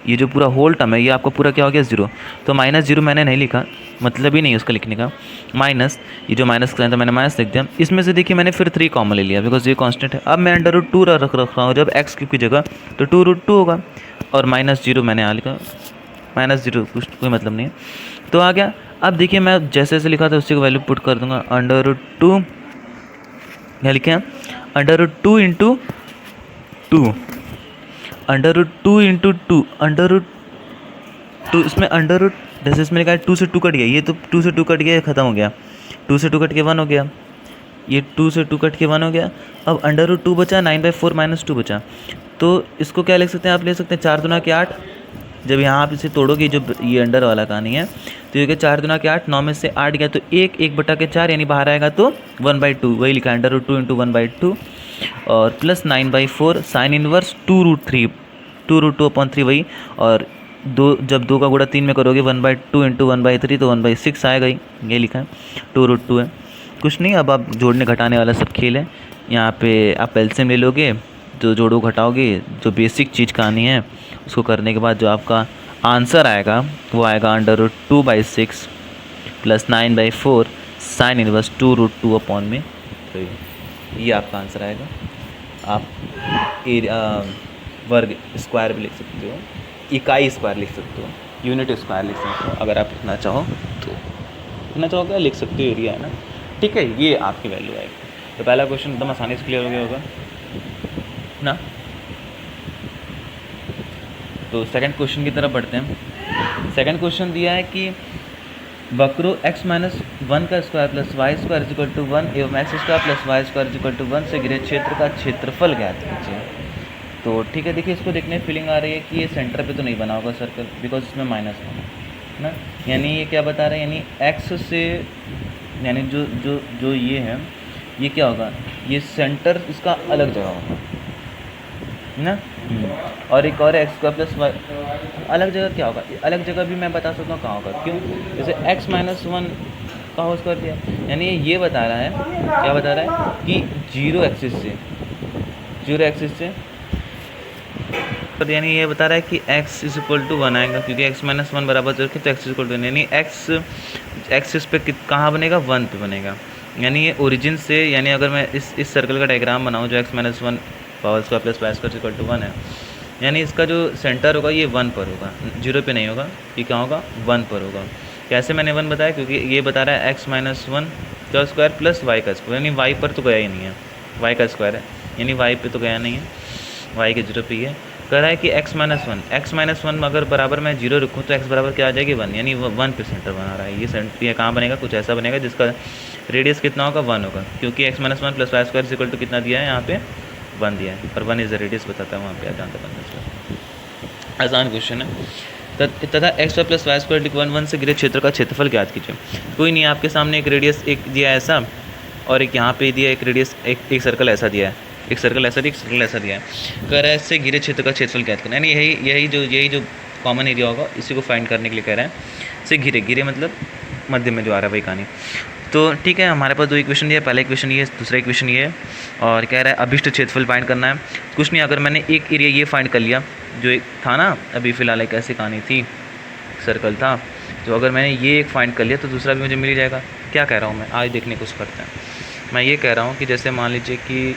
ये जो पूरा होल टर्म है, ये आपका पूरा क्या हो गया 0। तो -0 मैंने नहीं लिखा, मतलब ही नहीं उसका लिखने का, माइनस, ये जो माइनस का था मैंने माइनस लिख दिया। इसमें से देखिए मैंने फिर 3 कॉमन ले लिया, बिकॉज ये कांस्टेंट है। अब मैं अंडर रूट 2 रख रहा हूँ जब एक्स की जगह, तो 2√2 होगा, और -0 मैंने यहाँ लिखा, -0 कुछ कोई मतलब नहीं है, तो आ गया। अब देखिए मैं जैसे जैसे लिखा था उसी को वैल्यू पुट कर दूंगा, अंडर रूट 2 क्या लिखे हैं, under root 2 into 2, under root 2 into 2, under root 2, इसमें अंडर रूट जैसे इसमें लिखा है 2 से 2 कट गया, ये तो 2 से 2 कट गया, ख़त्म हो गया, 2 से 2 कट के 1 हो गया, ये 2 से 2 कट के 1 हो गया। अब अंडर रूट 2 बचा, 9/4 - 2 बचा, तो इसको क्या लिख सकते हैं, आप ले सकते हैं 4 दूना के 8। जब यहाँ आप इसे तोड़ोगे, जो ये अंडर वाला कहानी है, तो ये 4 दूना के 8, 9 में से 8 गया तो 1/4 यानी बाहर आएगा तो 1/2, वही लिखा है अंडर रूट 2 इंटू 1/2, और प्लस 9/4 साइन इनवर्स 2√2 अपॉन 3 वही, और जब 2 का गुणा 3 में करोगे 1/2 इंटू 1/3 तो 1/6 आएगा ही, ये लिखा है 2√2 है, कुछ नहीं। अब आप जोड़ने घटाने वाला सब खेल है, यहाँ पे आप एलसीएम ले लोगे, जो जोड़ो घटाओगे, जो बेसिक चीज़ कहानी है उसको करने के बाद जो आपका आंसर आएगा वो आएगा under root 2/6 plus 9/4 sine inverse 2√2 upon में 3, ये आपका आंसर आएगा। आप एरिया वर्ग स्क्वायर भी लिख सकते हो, इकाई स्क्वायर लिख सकते हो, यूनिट स्क्वायर लिख सकते हो, अगर आप लिखना चाहो तो लिखना चाहोगे लिख सकते हो, एरिया है ना, ठीक है। ये आपकी वैल्यू आएगी। तो पहला क्वेश्चन एकदम आसानी से क्लियर हो गया होगा ना। तो सेकंड क्वेश्चन की तरफ बढ़ते हैं। सेकंड क्वेश्चन दिया है कि वक्रो x-1 का square plus y square equal to 1 एवं x square plus y square equal to 1 से घिरे क्षेत्र का क्षेत्रफल ज्ञात कीजिए। तो ठीक है, देखिए इसको देखने फीलिंग आ रही है कि ये सेंटर पे तो नहीं बना होगा सर्कल, बिकॉज इसमें माइनस है, ना। यानी ये क्या बता रहा है, यानी एक्स से, यानी जो जो जो ये है, ये क्या होगा, ये सेंटर इसका अलग जगह होगा ना। और एक और एक्स स्क्वायर प्लस वाई अलग जगह क्या होगा, अलग जगह भी मैं बता सकता हूँ कहाँ होगा, क्यों, जैसे एक्स माइनस वन का होल स्क्वायर दिया, यानी ये बता रहा है, क्या बता रहा है कि जीरो एक्सिस से यानी ये बता रहा है कि x इज इक्वल टू 1 आएगा, क्योंकि x माइनस वन बराबर 0 तो x इज इक्वल टू, यानी x एक्सिस पे कहाँ बनेगा, 1 पे बनेगा। यानी ये ओरिजिन से, यानी अगर मैं इस सर्कल का डायग्राम बनाऊँ जो x minus one power square plus y square equal to 1 है, यानी इसका जो सेंटर होगा ये 1 पर होगा, 0 पे नहीं होगा, ये क्या होगा, 1 पर होगा। कैसे मैंने 1 बताया, क्योंकि ये बता रहा है x माइनस वन का स्क्वायर प्लस वाई का स्क्वायर, यानी y पर तो गया ही नहीं है, y का स्क्वायर है, यानी y पे तो गया नहीं है, y के 0 पे ही है। कह रहा है कि x माइनस वन अगर बराबर मैं 0 रखूँ तो x बराबर क्या आ जाएगी, 1, यानी 1 पे सेंटर बना रहा है। ये सेंटर ये कहाँ बनेगा, कुछ ऐसा बनेगा जिसका रेडियस कितना होगा, 1 होगा, क्योंकि x minus one plus y square equal to कितना दिया है, यहाँ पे 1 दिया है, और 1 इज द रेडियस बताता है वहाँ पे, जानता बनता। आसान क्वेश्चन है। तथा x y plus y square equal 1 से घिरे क्षेत्र का क्षेत्रफल ज्ञात कीजिए। कोई नहीं, आपके सामने एक रेडियस एक दिया है ऐसा, और एक यहाँ पे दिया एक रेडियस, एक सर्कल ऐसा दिया है, एक सर्कल ऐसा दिया है। कह रहा है इससे घिरे क्षेत्र का क्षेत्रफल ज्ञात करना, यानी यही जो कॉमन एरिया होगा इसी को फाइंड करने के लिए कह रहा है। इससे घिरे मतलब मध्य में जो आ रहा है वही कहानी। तो ठीक है, हमारे पास दो इक्वेशन दिया है, पहला इक्वेशन ये है, दूसरा इक्वेशन ये है, और कह रहा है अभिष्ट क्षेत्रफल फाइंड करना है। कुछ नहीं, अगर मैंने एक एरिया ये फाइंड कर लिया, जो एक था ना अभी फ़िलहाल एक ऐसी कहानी थी, सर्कल था, तो अगर मैंने ये एक फाइंड कर लिया तो दूसरा भी मुझे मिल ही जाएगा। क्या कह रहा हूँ मैं, आज देखने की कोशिश करते हैं। मैं ये कह रहा हूँ कि जैसे मान लीजिए कि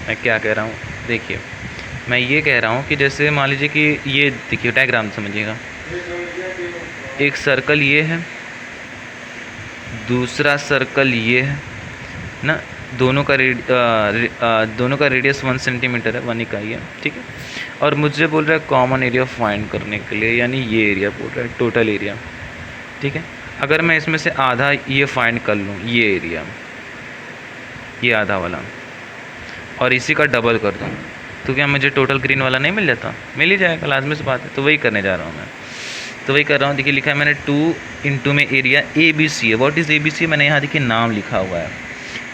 मैं क्या कह रहा हूँ, देखिए मैं ये कह रहा हूँ कि जैसे मान लीजिए कि ये देखिए डायग्राम समझिएगा, एक सर्कल ये है, दूसरा सर्कल ये है ना, दोनों का रेडियस 1 सेंटीमीटर है, 1 इकाई है, ठीक है। और मुझे बोल रहा है कॉमन एरिया फाइंड करने के लिए, यानी ये एरिया बोल रहा है, टोटल एरिया, ठीक है। अगर मैं इसमें से आधा ये फाइंड कर लूँ, ये एरिया, ये आधा वाला, और इसी का डबल कर दूँ, तो क्या मुझे टोटल ग्रीन वाला नहीं मिल जाता, मिल ही जाएगा, लाजमी सी बात है। तो वही करने जा रहा हूँ मैं, तो वही कर रहा हूँ। देखिए लिखा है मैंने 2 इंटू में एरिया ABC है। व्हाट इज़ ABC, मैंने यहाँ देखिए नाम लिखा हुआ है,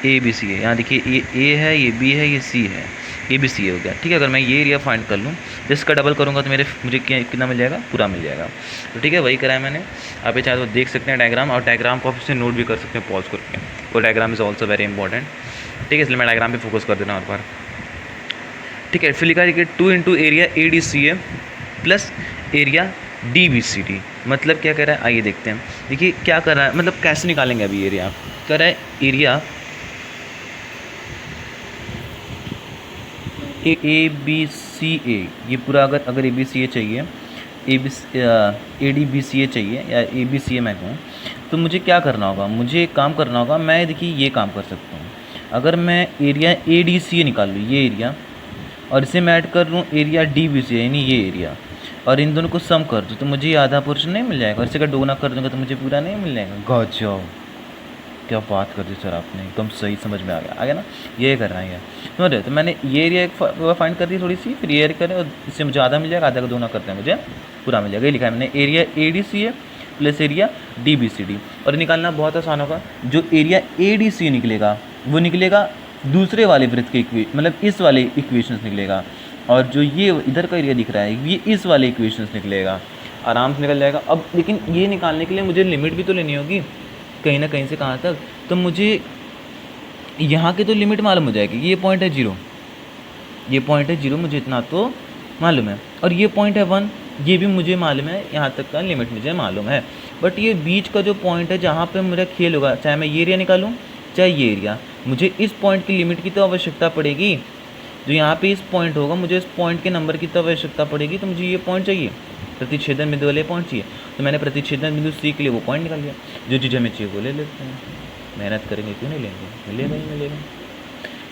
ABC है, यहाँ देखिए ये A है, ये B है, ये C है, ABC हो गया, ठीक है। अगर मैं ये एरिया फाइंड कर लूँ, जिसका डबल करूँगा तो मुझे कितना मिल जाएगा, पूरा मिल जाएगा। तो ठीक है, वही करा है मैंने। आप ये चाहे तो देख सकते हैं डायग्राम, और डायग्राम को आप उससे नोट भी कर सकते हैं पॉज करके, वो diagram is also very important, ठीक है, इसलिए मैं डायग्राम पे फोकस कर देना और बार, ठीक है। फिर लिखा है कि 2 into area ADCA plus area DBCD, मतलब क्या कह रहा है, आइए देखते हैं। देखिए क्या कर रहा है, मतलब कैसे निकालेंगे अभी एरिया, कह रहा है एरिया ABCA, ये पूरा अगर ABCA चाहिए, ADBCA चाहिए या ABCA मैं कहूँ, तो मुझे क्या करना होगा, मुझे एक काम करना होगा। मैं देखिए ये काम कर सकता हूँ, अगर मैं एरिया ADCA निकाल लूँ, ये एरिया, और इसे मैं ऐड कर लूँ एरिया DBCA, यानी ये एरिया, और इन दोनों को सम कर दूँ तो मुझे ये आधा पोर्शन नहीं मिल जाएगा, और इसे अगर दोगुना कर दूँगा तो मुझे पूरा नहीं मिल जाएगा। गजब, क्या बात कर दी सर आपने, एकदम सही समझ में आ गया ना, ये करना है समझ रहे। तो मैंने ये एरिया एक फाइंड कर दी थोड़ी सी, फिर ये एरिया करें और इससे मुझे आधा मिल जाएगा, आधा का दोगुना करते हैं मुझे पूरा मिल जाएगा। ये लिखा है मैंने area ADCA plus area DBCD, और निकालना बहुत आसान होगा। जो एरिया ADCA निकलेगा वो निकलेगा दूसरे वाले वृत्त के मतलब इस वाले इक्वेशंस निकलेगा, और जो ये इधर का एरिया दिख रहा है ये इस वाले इक्वेशंस निकलेगा, आराम से निकल जाएगा। अब लेकिन ये निकालने के लिए मुझे लिमिट भी तो लेनी होगी कहीं ना कहीं से कहाँ तक, तो मुझे यहाँ की तो लिमिट मालूम हो जाएगी। ये पॉइंट है 0, ये पॉइंट है 0, मुझे इतना तो मालूम है, और ये पॉइंट है 1, ये भी मुझे मालूम है, यहाँ तक का लिमिट मुझे मालूम है। बट ये बीच का जो पॉइंट है जहाँ पे मेरा खेल होगा, चाहे मैं ये एरिया निकालूँ चाहे ये एरिया, मुझे इस पॉइंट की लिमिट की तो आवश्यकता पड़ेगी। जो यहाँ पे इस पॉइंट होगा मुझे इस पॉइंट के नंबर की तो आवश्यकता पड़ेगी, तो मुझे ये पॉइंट चाहिए, प्रतिच्छेदन बिंदु वाले पॉइंट चाहिए। तो मैंने प्रतिच्छेदन बिंदु C के लिए वो पॉइंट निकाल लिया, जो चीज़ हमें चाहिए वो ले लेते हैं, मेहनत करेंगे क्यों नहीं लेंगे, मिलेगा ही मिलेगा।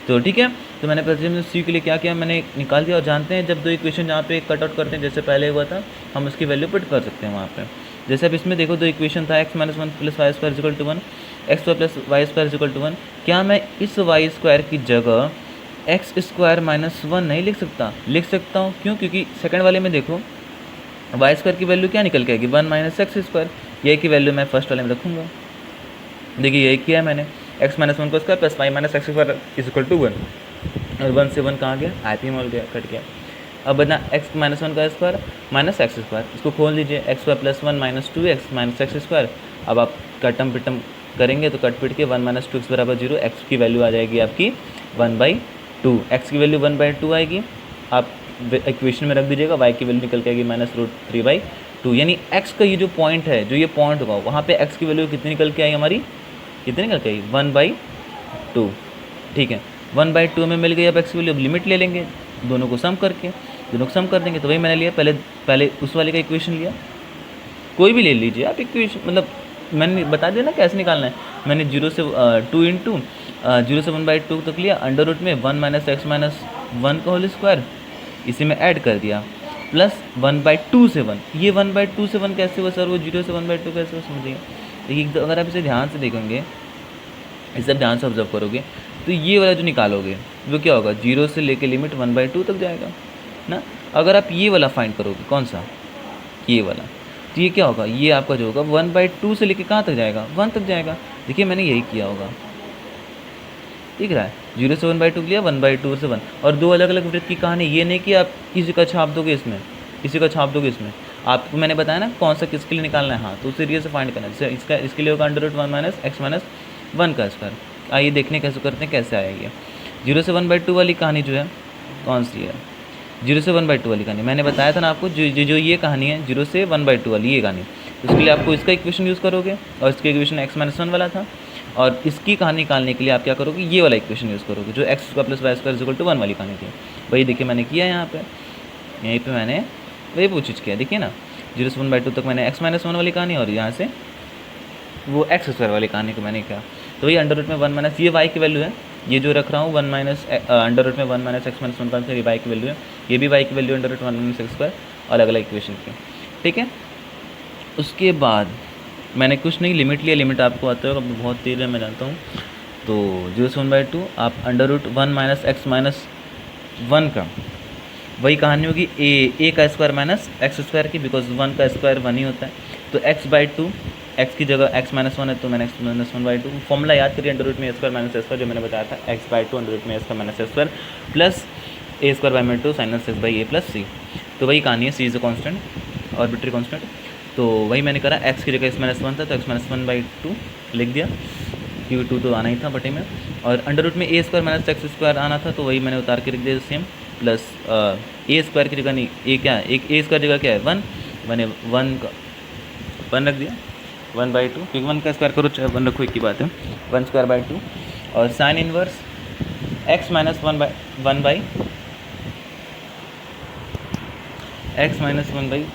तो ठीक है, तो मैंने प्रतिच्छेदन बिंदु C के लिए क्या किया, मैंने निकाल दिया। और जानते हैं जब दो इक्वेशन जहाँ पे कट आउट करते हैं, जैसे पहले हुआ था, हम उसकी वैल्यू पुट कर सकते हैं वहाँ पर। जैसे अब इसमें देखो दो इक्वेशन था, x minus 1 plus y square equal to 1, x square plus y square equal to 1। क्या मैं इस वाई स्क्वायर की जगह एक्स स्क्वायर माइनस 1 नहीं लिख सकता? लिख सकता हूँ, क्यों? क्योंकि सेकंड वाले में देखो वाई स्क्वायर की वैल्यू क्या निकल के आएगी 1 माइनस एक्स स्क्वायर, ये की वैल्यू मैं फर्स्ट वाले में रखूँगा। देखिए यही किया है मैंने, x माइनस वन का square plus y minus x square is equal to 1, और 1 से 1 कहाँ गया, आईपी में गया, कट गया। अब बना x माइनस वन का स्क्वायर माइनस एक्स स्क्वायर, इसको खोल दीजिए, x square plus 1 minus 2x minus x square. अब आप कटम पिटम करेंगे तो कट पिट के 1 माइनस 2x बराबर 0, एक्स की वैल्यू आ जाएगी आपकी 1/2, एक्स की वैल्यू 1/2 आएगी, आप इक्वेशन में रख दीजिएगा, y की वैल्यू निकल के आएगी -√3/2, यानी x का ये जो पॉइंट है, जो ये पॉइंट होगा वहाँ पे x की वैल्यू कितनी निकल के आई हमारी, कितनी निकल के आई 1/2, ठीक है 1/2 में मिल गई। अब x की वैल्यू, अब लिमिट ले लेंगे दोनों को सम करके, दोनों को सम कर देंगे, तो वही मैंने लिया, पहले उस वाले का इक्वेशन लिया, कोई भी ले लीजिए आप इक्वेशन, मतलब मैंने बता दिया ना कैसे निकालना है। मैंने 0 से 2 इंटू 0 से 1/2 तक लिया, अंडर रूट में 1 माइनस एक्स माइनस 1 का होल स्क्वायर इसी में ऐड कर दिया, प्लस 1/2 से 1, ये 1/2 से 1 कैसे हुआ सर, वो 0 से 1/2 कैसे हुआ, समझिए। देखिए अगर आप इसे ध्यान से देखेंगे, इसे ध्यान से ऑब्जर्व करोगे, तो ये वाला जो निकालोगे वो क्या होगा, 0 से लेके लिमिट 1/2 तक जाएगा ना। अगर आप ये वाला फाइंड करोगे, कौन सा, ये वाला, तो ये क्या होगा, ये आपका जो होगा 1/2 से लेके कहाँ तक जाएगा, 1 तक जाएगा। देखिए मैंने यही किया होगा, दिख रहा है, 0 से 1/2 लिया, 1/2 से 1, और दो अलग अलग वृत्त की कहानी, ये नहीं कि आप किसी का छाप दोगे इसमें, किसी का छाप दोगे इसमें, आपको मैंने बताया ना कौन सा किसके लिए निकालना है, हाँ तो उसे रियल से फाइंड करना है। इसका इसके लिए होगा √1 माइनस एक्स माइनस 1 का स्क्वायर। आइए देखने कैसे करते हैं, कैसे आएगी 0 से 1/2 वाली कहानी जो है, कौन सी है 0 से 1/2 वाली कहानी, मैंने बताया था ना आपको, जो ये कहानी है 0 से 1/2 वाली ये कहानी, उसके लिए आपको इसका इक्वेशन यूज़ करोगे, और इसका इक्वेशन x माइनस 1 वाला था, और इसकी कहानी निकालने के लिए आप क्या करोगे, ये वाला इक्वेशन यूज़ करोगे, जो x square plus y square equal to 1 वाली कहानी थी। वही देखिए मैंने किया यहाँ पे, यहीं पे मैंने वही वो चीज़ किया, देखिए ना 0 से 1/2 तक मैंने x माइनस 1 वाली कहानी, और यहाँ से वो एक्स स्क्वायर वाली कहानी को मैंने किया। तो वही अंडर रूट में 1 माइनस, ये वाई की वैल्यू है, ये जो रख रहा हूँ 1 माइनस अंडर रूट में 1 माइनस एक्स माइनस 1 का आंसर, ये वाई की वैल्यू है, ये भी वाई की value under root 1 minus x square, अलग अलग इक्वेशन की, ठीक है। उसके बाद मैंने कुछ नहीं, लिमिट लिया, लिमिट आपको आता होगा, बहुत तेज है मैं जानता हूँ। तो 0 से 1/2 आप under root 1 minus x minus 1 का, वही कहानी होगी ए का स्क्वायर माइनस एक्स स्क्वायर की, बिकॉज 1 का स्क्वायर 1 ही होता है, तो x/2, एक्स की जगह x माइनस 1 है तो मैंने x माइनस 1/2, फॉर्मूला याद करिए, अंडर रूट में a square minus a square, जो मैंने बताया था x/2 अंडर रूट में a square minus a square plus a square by में 2 sinus x by a plus c. तो वही कहानी है, c is a constant, arbitrary constant, तो वही मैंने करा, x की जगह x माइनस 1 था तो x माइनस 1/2 लिख दिया, क्योंकि 2 तो आना ही था बटे में, और अंडर रूट में a square minus x square आना था, तो वही मैंने उतार के रख दिया सेम, प्लस ए स्क्वायर की जगह नहीं, ए क्या है, एक ए स्क्वायर जगह क्या है 1, मैंने 1 का 1 रख दिया 1/2, क्योंकि 1 का स्क्वायर करो चाहे 1 रखो एक ही बात है, 1 स्क्वायर बाई 2, और sine inverse x minus 1 by x minus 1 by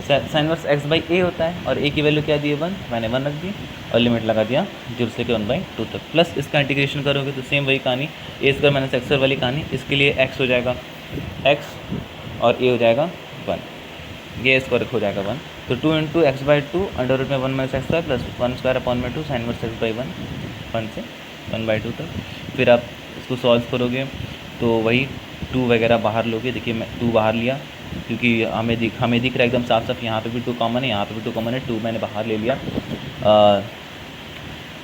sine inverse x by a होता है, और a की वैल्यू क्या दी है 1, मैंने 1 रख दी, और लिमिट लगा दिया 0 से 1/2 तक, प्लस इसका इंटीग्रेशन करोगे तो सेम वही कहानी, ए स्क्वायर माइनस एक्स वाली कहानी, इसके लिए x हो जाएगा x और a हो जाएगा 1, ये स्क्वायर हो जाएगा 1, तो 2 इंटू x/2 अंडर रूट में 1 minus x square plus 1 square upon में 2 साइन इनवर्स x/1, 1 से 1/2 तक। फिर आप इसको सॉल्व करोगे तो वही 2 वगैरह बाहर लोगे, देखिए मैं 2 बाहर लिया, क्योंकि हमें दिख रहा है एकदम साफ साफ, यहाँ पे भी 2 कॉमन है, यहाँ पे भी 2 कॉमन है, 2 मैंने बाहर ले लिया,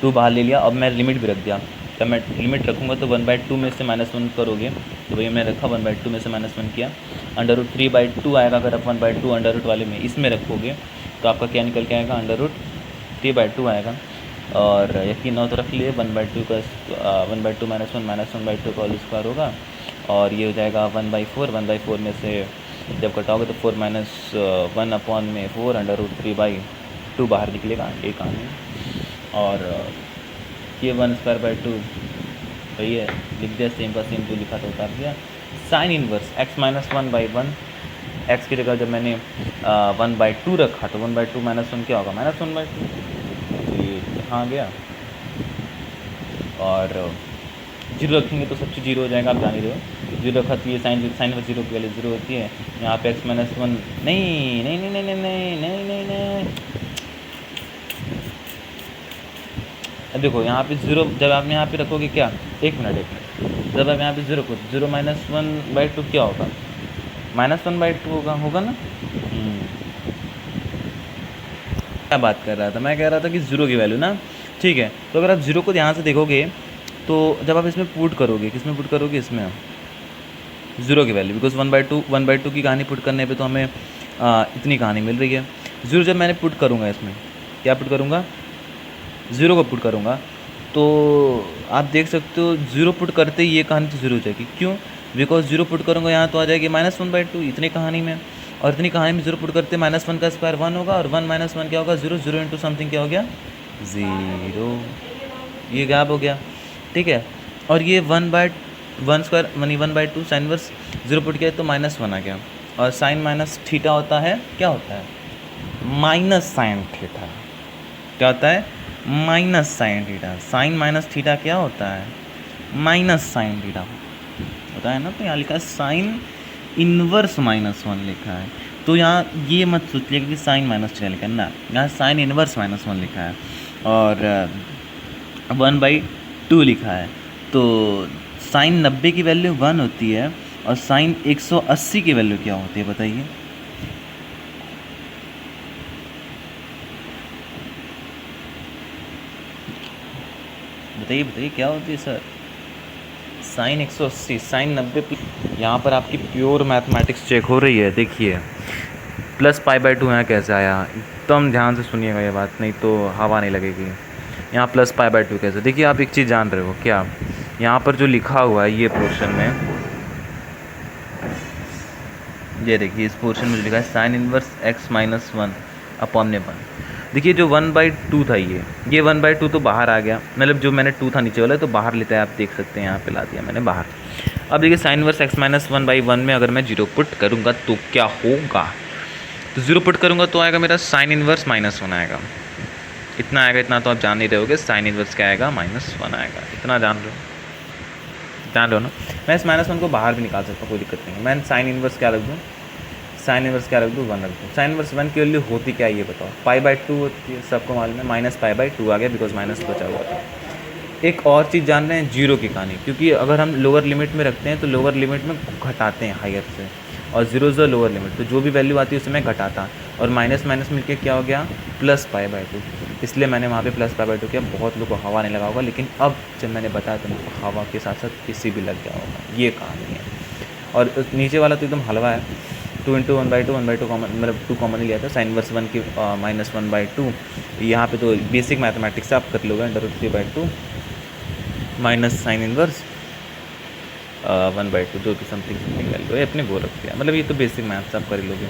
2 बाहर ले लिया। अब मैं लिमिट भी रख दिया, जब मैं लिमिट रखूँगा तो 1/2 में से -1 करोगे, तो वही मैंने रखा 1/2 में से -1 किया, अंडर रूट 3/2 आएगा, अगर आप 1/2 अंडर रूट वाले में इसमें रखोगे तो आपका क्या निकल के आएगा, अंडर रूट 3/2 आएगा, और यकीन हो तो रख लिए 1/2 का 1/2 -1 1/2 का होल स्क्वायर होगा, और ये हो जाएगा 1/4, 1/4 में से जब कटाओगे तो 4 - 1 अपॉन में 4 अंडर रूट 3/2 बाहर निकलेगा, ये कहानी, और ये 1 स्क्वायर बाई 2 वही है, लिख दिया सेम का सेम, जो लिखा था उतार दिया। Sign inverse x minus 1/1, x की जगह जब मैंने 1/2 रखा तो 1/2 -1 क्या होगा, -1/2, तो ये यहाँ गया, और 0 रखेंगे तो सब चीज़ 0 हो जाएगा, आप जान ही रहे हो, 0 रखा तो ये साइन इनवर्स 0 की वैल्यू 0 होती है, यहाँ पे x माइनस 1 नहीं नहीं नहीं नहीं नहीं नहीं नहीं नहीं नहीं, देखो यहाँ पे 0 जब आप यहाँ पे रखोगे क्या, एक मिनट जब आप यहाँ पे 0 को 0 - 1/2 क्या होगा, -1/2 होगा ना। क्या बात कर रहा था, मैं कह रहा था कि ज़ीरो की वैल्यू ना, ठीक है। तो अगर आप ज़ीरो को ध्यान से देखोगे तो जब आप इसमें पुट करोगे, किसमें पुट करोगे, इसमें ज़ीरो की वैल्यू, बिकॉज 1/2 की कहानी पुट करने पे तो हमें इतनी कहानी मिल रही है। ज़ीरो जब मैंने पुट करूँगा, इसमें क्या पुट करूँगा, ज़ीरो को पुट करूँगा, तो आप देख सकते हो ज़ीरो पुट करते ही ये कहानी तो ज़ीरो हो जाएगी। क्यों? बिकॉज ज़ीरो पुट करूँगा यहाँ तो आ जाएगी -1/2 इतनी कहानी में, और इतनी कहानी में ज़ीरो पुट करते -1 का स्क्वायर 1 होगा, और 1 - 1 क्या होगा, ज़ीरो। ज़ीरो इंटू समथिंग क्या हो गया, ज़ीरो। ये गैप हो गया, ठीक है। और ये 1/1 square 1/2 sine inverse zero put किया तो -1 आ गया, और साइन माइनस थीटा होता है, क्या होता है, माइनस साइन थीटा। क्या होता है, minus sine theta. Sine minus theta क्या होता है, माइनस साइन थीटा होता है ना। तो यहाँ लिखा है साइन इनवर्स -1 लिखा है, तो यहाँ ये मत सोचिएगा कि साइन माइनस थीटा लिखा है ना, यहाँ साइन इनवर्स -1 लिखा है, और 1/2 लिखा है। तो साइन 90 की वैल्यू 1 होती है, और साइन 180 की वैल्यू क्या होती है, बताइए। बताइए बताइए क्या होती है सर, साइन 180, साइन 90। यहाँ पर आपकी प्योर मैथमेटिक्स चेक हो रही है, देखिए +π/2 यहाँ कैसे आया, एकदम ध्यान से सुनिएगा ये बात, नहीं तो हवा नहीं लगेगी। यहाँ +π/2 कैसे, देखिए आप एक चीज़ जान रहे हो क्या, यहाँ पर जो लिखा हुआ है ये पोर्शन में, ये देखिए इस पोर्शन में जो लिखा है साइन इनवर्स x - 1 अपॉन में 1। देखिए जो 1/2 था ये 1/2 तो बाहर आ गया, मतलब जो मैंने 2 था नीचे वाला तो बाहर लेता है, आप देख सकते हैं यहाँ पे ला दिया मैंने बाहर। अब देखिए साइन इनवर्स x - 1/1 में अगर मैं 0 पुट करूँगा तो क्या होगा, तो 0 पुट करूँगा तो आएगा मेरा साइन इनवर्स -1 आएगा, इतना आएगा। इतना तो आप जान ही रहे होगे, साइन इनवर्स क्या आएगा, -1 आएगा, इतना जान रहे हो ना। मैं इस -1 को बाहर भी निकाल सकता हूँ, कोई दिक्कत नहीं है। मैं साइन इनवर्स क्या रख दूँ, साइन इनवर्स क्या रख दूँ, 1 रख दूँ। साइन इनवर्स 1 की वैल्यू होती क्या है ये बताओ, π/2 होती है, सबको मालूम है, -π/2 आ गया बिकॉज माइनस बचा हुआ था। एक और चीज़ जान रहे हैं, जीरो की कहानी, क्योंकि अगर हम लोअर लिमिट में रखते हैं तो लोअर लिमिट में घटाते हैं हायर से, और जीरो इज़ लोअर लिमिट, तो जो भी वैल्यू आती है उसे मैं घटाता, और माइनस माइनस मिलके क्या हो गया, +π/2। इसलिए मैंने वहाँ पे +π/2 किया। बहुत लोगों को हवा नहीं लगा होगा, लेकिन अब जब मैंने बताया तो मुझको हवा के साथ साथ किसी भी लग गया होगा, ये कहानी है। और नीचे वाला तो एकदम हलवा है, 2 × 1/2 कॉमन, मतलब 2 कॉमन ही लिया था, साइन इनवर्स 1 की -1/2। यहाँ पे तो बेसिक मैथमेटिक्स आप कर लोगे, √3/2 माइनस साइन इनवर्स 1/2 जो कि समथिंग वैल्यू है, अपने वो रख दिया, मतलब ये तो बेसिक मैथ्स आप कर लोगे।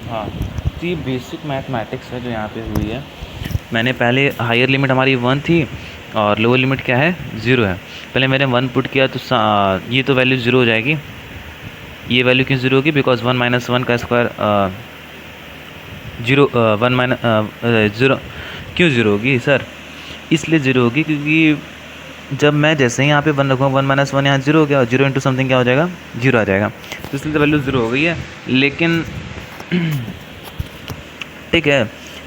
हाँ, तो ये बेसिक मैथमेटिक्स है जो यहाँ पे हुई है। मैंने पहले हायर लिमिट हमारी 1 थी और लोअर लिमिट क्या है, 0 है। पहले मैंने 1 पुट किया तो ये तो वैल्यू 0 हो जाएगी। ये वैल्यू क्यों 0 होगी, बिकॉज 1 - 1 का स्क्वायर 0 0 क्यों 0 होगी सर, इसलिए 0 होगी क्योंकि जब मैं जैसे ही यहाँ पे 1 रखूँगा 1 - 1 यहाँ 0 हो गया, और 0 इंटू समथिंग क्या हो जाएगा, 0 आ जाएगा, तो इसलिए तो वैल्यू 0 हो गई है। लेकिन ठीक है,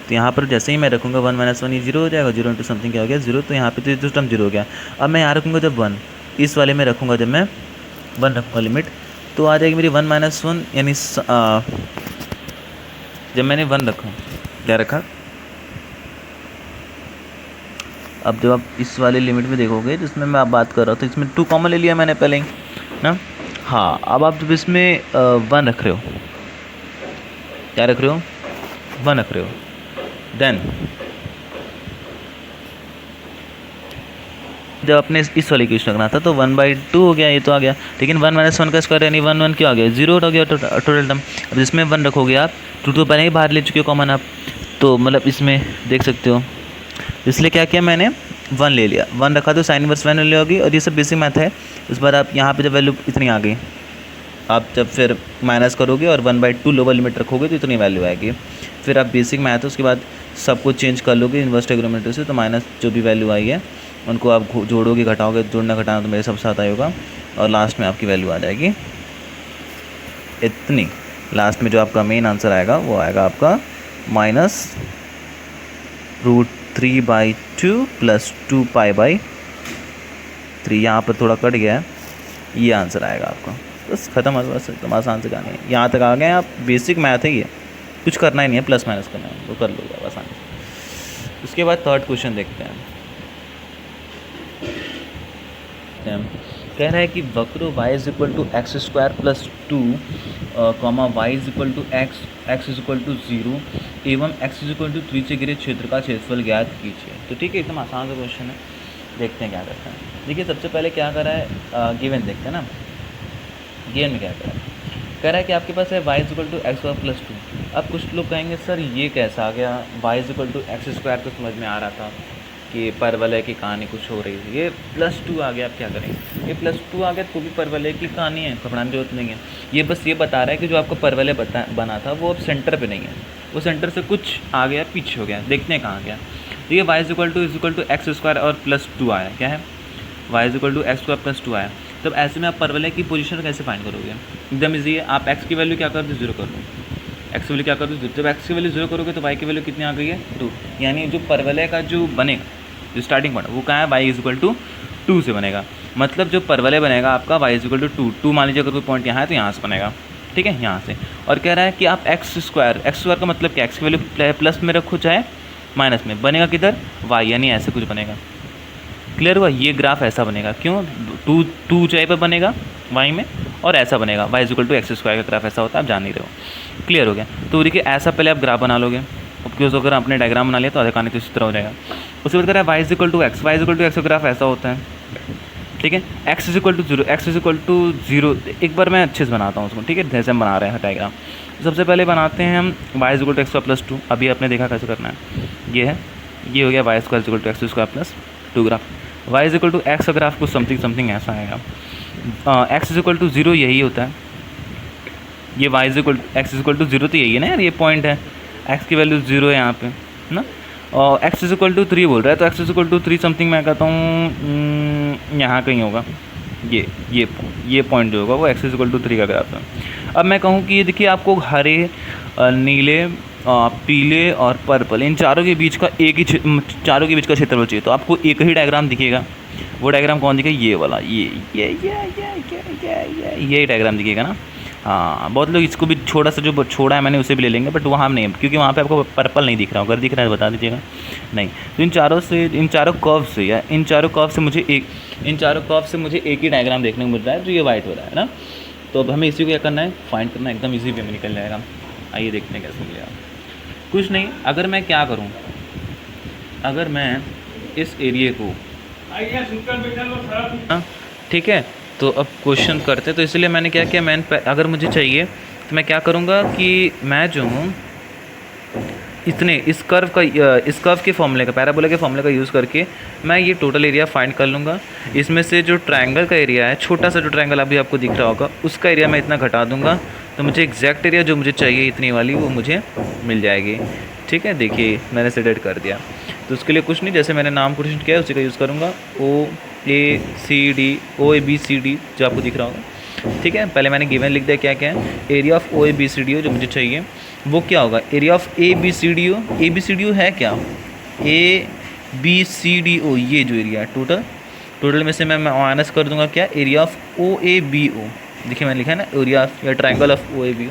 तो यहाँ पर जैसे ही मैं रखूँगा 1 - 1 ये 0 हो जाएगा, 0 इंटू समथिंग क्या हो गया, 0, तो यहाँ पे तो टर्म 0 हो गया। अब मैं यहाँ रखूँगा जब 1, इस वाले में रखूँगा जब मैं 1 रखूँगा लिमिट, तो आ जाएगी मेरी 1 - 1, यानी जब मैंने 1 रखा, क्या रखा, अब जब आप इस वाले लिमिट में देखोगे जिसमें मैं आप बात कर रहा हूँ, तो इसमें 2 कॉमन ले लिया मैंने पहले ही ना। हाँ, अब आप जब इसमें 1 रख रहे हो, क्या रख रहे हो, 1 रख रहे हो, देन जब अपने इस वाले इक्वेशन रखना था तो 1/2 हो गया, ये तो आ गया। लेकिन 1 - 1 का स्क्वायर यानी 1 1 क्या आ गया, 0 हो गया टोटल टर्म। अब जिसमें 1 रखोगे आप, 2 तो पहले ही बाहर ले चुके हो कॉमन आप, तो मतलब इसमें देख सकते हो, इसलिए क्या किया मैंने, 1 ले लिया, 1 रखा तो साइन इनवर्स 1 ले होगी। और ये सब बेसिक मैथ है। उस बार आप यहाँ पे जब वैल्यू इतनी आ गई, आप जब फिर माइनस करोगे और 1/2 लोअर लिमिट रखोगे तो इतनी वैल्यू आएगी। फिर आप बेसिक मैथ है, उसके बाद सबको चेंज कर लोगे इन्वर्स ट्रिग्नोमेट्री से, तो माइनस जो भी वैल्यू आई है उनको आप जोड़ोगे घटाओगे, जोड़ना घटाना तो मेरे सब साथ आएगा, और लास्ट में आपकी वैल्यू आ जाएगी इतनी। लास्ट में जो आपका मेन आंसर आएगा वो आएगा आपका -√3/2 + 2π/3। यहाँ पर थोड़ा कट गया है, ये आंसर आएगा आपका। बस खत्म, बस एकदम आसान से कहानी है। यहाँ तक आ गए आप, बेसिक मैथ है ये, कुछ करना ही नहीं है, प्लस माइनस करना है, वो कर लोगे आसानी से। उसके बाद थर्ड क्वेश्चन देखते हैं। कह रहा है कि वक्र y is equal to x square plus two comma y is equal to x is equal to 0 एवं x इज इक्वल टू 3 से घिरे क्षेत्र का क्षेत्रफल ज्ञात कीजिए। तो ठीक है, एकदम आसान सा क्वेश्चन है, देखते हैं क्या करता है। देखिए सबसे पहले क्या करा है, गिवन देखते हैं ना। गिवन में क्या करा है, कह रहा है कि आपके पास है y is equal to x square plus 2। अब कुछ लोग कहेंगे सर ये कैसा आ गया, y is equal to x square तो समझ में आ रहा था कि परवलय की कहानी कुछ हो रही थी, ये +2 आ गया, आप क्या करेंगे। ये +2 आ गया तो भी परवलय की कहानी है, घबराने की जरूरत नहीं है। ये बस ये बता रहा है कि जो आपका परवलय बना था वो अब सेंटर पे नहीं है, वो सेंटर से कुछ आ गया, पीछे हो गया, देखते हैं कहाँ गया। तो ये y is equal to x square और +2 आया, क्या है, y is equal to x square plus 2 आया। तब ऐसे में आप परवलय की पोजीशन कैसे फाइंड करोगे, एकदम ईजी है। आप x की वैल्यू क्या कर दो, 0 कर दो, x की वैल्यू क्या कर दो, 0। जब x की वैल्यू 0 करोगे तो y की वैल्यू कितनी आ गई है, 2। यानी जो परवलय का जो बनेगा, जो स्टार्टिंग पॉइंट वो कहाँ है, y इज इक्वल टू 2 से बनेगा। मतलब जो परवलय बनेगा आपका y इज इक्वल टू 2 मान लीजिए, अगर कोई पॉइंट यहाँ है तो यहाँ से बनेगा, ठीक है, यहाँ से। और कह रहा है कि आप एक्स स्क्वायर का मतलब क्या, x की वैल्यू प्लस में रखो चाहे माइनस में, बनेगा किधर, y, यानी ऐसे कुछ बनेगा। क्लियर हुआ, ये ग्राफ ऐसा बनेगा, क्यों, 2 ऊंचाई पर बनेगा y में, और ऐसा बनेगा y is equal to x square का ग्राफ ऐसा होता है, आप जान नहीं रहे हो। क्लियर हो गया। तो देखिए ऐसा पहले आप ग्राफ बना लोगे, क्योंकि अगर आपने डायग्राम बना लिया तो आधे कहानी तो इसी तरह हो जाएगा। उसके बाद कह रहा है y is equal to x का ग्राफ ऐसा होता है, ठीक है। एक्स इज इक्वल टू 0, एक बार मैं अच्छे से बनाता हूँ उसको, ठीक है, जैसे हम बना रहे हैं डायग्राम। सबसे पहले बनाते हैं हम y is equal to x square plus 2, अभी आपने देखा कैसे करना है, ये है, ये हो गया y square is equal to x square plus 2 graph. Y is equal to x का ग्राफ कुछ समथिंग ऐसा आएगा। एक्स इज इक्वल टू 0 यही होता है, ये y is equal x is equal to 0 तो यही है ना यार, ये पॉइंट है, एक्स की वैल्यू 0 है यहाँ पे ना, और एक्स इज इक्वल टू 3 बोल रहा है, तो x is equal to 3 something मैं कहता हूँ यहाँ कहीं होगा, ये पॉइंट जो होगा वो एक्स इज इक्वल टू 3 का ग्राफ है। अब मैं कहूँ कि ये देखिए आपको हरे, नीले, पीले और पर्पल, इन चारों के बीच का चारों के बीच का क्षेत्रफल चाहिए, तो आपको एक ही डायग्राम दिखेगा। वो डायग्राम कौन दिखेगा, ये वाला, ये डायग्राम दिखेगा ना। हाँ, बहुत लोग इसको भी छोटा सा जो छोड़ा है मैंने उसे भी ले लेंगे, बट वहाँ नहीं, क्योंकि वहाँ पे आपको पर्पल नहीं दिख रहा, अगर दिख रहा है बता दीजिएगा। नहीं, तो इन चारों कर्व से या इन चारों कर्व से मुझे एक ही डायग्राम देखने को मिल रहा है, जो ये वाइट हो रहा है ना। तो अब हमें इसी को क्या करना है, फाइंड करना है, एकदम ईजी वे में निकल जाएगा। आइए देखते हैं कैसे मिलेगा। कुछ नहीं, अगर मैं क्या करूँ, अगर मैं इस एरिए को, ठीक है, तो अब क्वेश्चन करते, तो इसलिए मैंने क्या किया, अगर मुझे चाहिए तो मैं क्या करूँगा कि मैं जो हूँ इस कर्व के फॉर्मूले का, पैराबोला के फॉर्मूले का यूज़ करके मैं ये टोटल एरिया फाइंड कर लूँगा। इसमें से जो ट्रायंगल का एरिया है, छोटा सा जो ट्रायंगल अभी आपको दिख रहा होगा, उसका एरिया मैं इतना घटा दूँगा, तो मुझे एग्जैक्ट एरिया जो मुझे चाहिए इतनी वाली वो मुझे मिल जाएगी। ठीक है, देखिए मैंने सेलेक्ट कर दिया। तो उसके लिए कुछ नहीं, जैसे मैंने नाम कोटेशन किया है उसी का यूज़ करूँगा, OABCD जो आपको दिख रहा होगा। ठीक है, पहले मैंने गिवन लिख दिया क्या क्या है, एरिया ऑफ OABCD जो मुझे चाहिए वो क्या होगा, एरिया ऑफ ABCD है क्या, ABCDO, ये जो एरिया है टोटल में से मैं माइनस कर दूंगा क्या, एरिया ऑफ OABO। देखिए मैंने लिखा है ना, एरिया ऑफ या ट्रायंगल ऑफ OABO,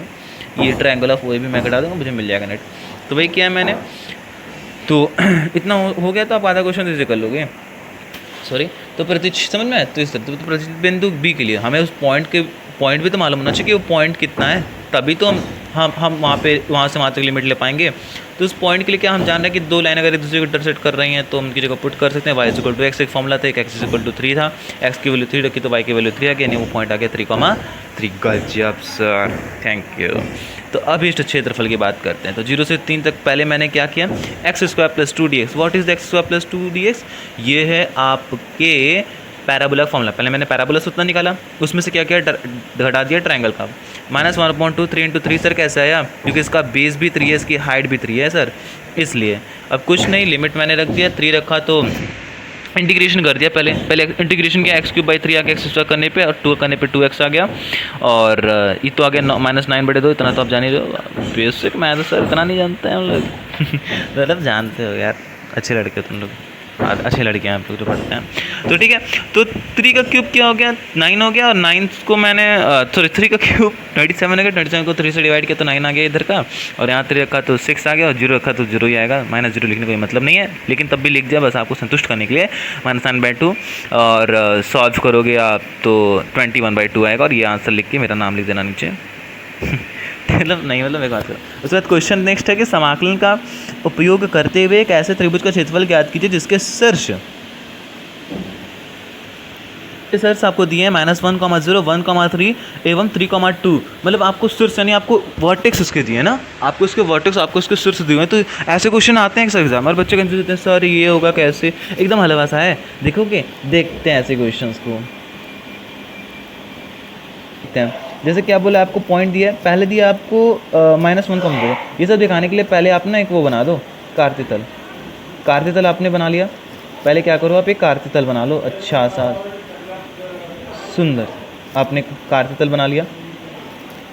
ये ट्रायंगल ऑफ OAB मैं घटा दूँगा, मुझे मिल जाएगा नेट। तो वही किया है मैंने, तो इतना हो गया, तो आप आधा क्वेश्चन इसे कर लोगे। सॉरी, तो समझ में आया। तो इस तरह तो प्रतिबिंदु B के लिए हमें उस पॉइंट भी तो मालूम होना चाहिए कि वो पॉइंट कितना है, तभी तो हम वहाँ से वहाँ तक लिमिट ले पाएंगे। तो उस पॉइंट के लिए क्या हम जान रहे हैं कि दो लाइन अगर एक दूसरे को इंटरसेक्ट कर रही हैं तो हम उनकी जगह पुट कर सकते हैं। y इक्वल टू एक्स एक फॉर्मूला था, एक x इक्वल टू 3 था, x की वैल्यू 3 रखी तो y की वैल्यू 3 आ गया, यानी वो पॉइंट आ गया 3,3। गजब सर, थैंक यू। तो अब इस क्षेत्रफल की बात करते हैं। तो 0 से 3 तक पहले मैंने क्या किया, x square plus 2dx। What is the x square plus 2dx, ये है आपके पैराबोला फॉर्मूला। पहले मैंने पैराबोला सूत्र निकाला, उसमें से क्या किया, घटा दिया ट्रायंगल का, -1/2 3 × 3 सर कैसे आया, क्योंकि इसका बेस भी 3 है, इसकी हाइट भी 3 है सर, इसलिए। अब कुछ नहीं, लिमिट मैंने रख दिया, 3 रखा तो इंटीग्रेशन कर दिया, पहले इंटीग्रेशन किया, x³/3 आ गया, x स्क्वायर करने पे, और 2 करने पे 2x आ गया, और ये तो आ गया -9/2। इतना तो आप जान ही रहे हो, बेसिक मैथ सर, इतना नहीं जानते हैं हम लोग मतलब जानते हो यार, अच्छे लड़के हो तुम लोग। अच्छे लड़के हैं आप लोग जो पढ़ते हैं। तो ठीक है, तो 3 का क्यूब क्या हो गया, 9 हो गया, और 9 को मैंने सॉरी 3 का क्यूब 27 हो गया, 27 को 3 से डिवाइड किया तो 9 आ गया इधर का, और यहाँ 3 रखा तो 6 आ गया, और 0 रखा तो 0 ही आएगा। -0 लिखने का कोई मतलब नहीं है, लेकिन तब भी लिख दिया बस आपको संतुष्ट करने के लिए, -9/2। और सॉल्व करोगे आप तो 21/2 आएगा, और ये आंसर लिख के मेरा नाम लिख देना नीचे। मतलब नहीं, मतलब एक बात करो। उसके बाद क्वेश्चन नेक्स्ट है कि समाकलन का उपयोग करते हुए एक ऐसे त्रिभुज का क्षेत्रफल ज्ञात कीजिए जिसके शीर्ष आपको दिए हैं -1,0, 1,3 एवं 3,2। मतलब आपको शीर्ष यानी आपको वर्टेक्स उसके दिए हैं ना, आपको इसके वर्टेक्स, आपको इसके शीर्ष दिए हैं। तो ऐसे क्वेश्चन आते हैं एग्जाम, और बच्चे कंफ्यूज होते हैं, सर ये होगा कैसे, एकदम हलवा सा है। देखोगे, देखते हैं ऐसे क्वेश्चन को, देखते हैं। जैसे क्या बोला, आपको पॉइंट दिया है, पहले दिया आपको -1,0। ये सब दिखाने के लिए पहले आप ना एक वो बना दो, कार्तीतल। कार्तीतल आपने बना लिया, पहले क्या करो आप एक कार्तीतल बना लो, अच्छा सा सुंदर, आपने कार्तीतल बना लिया।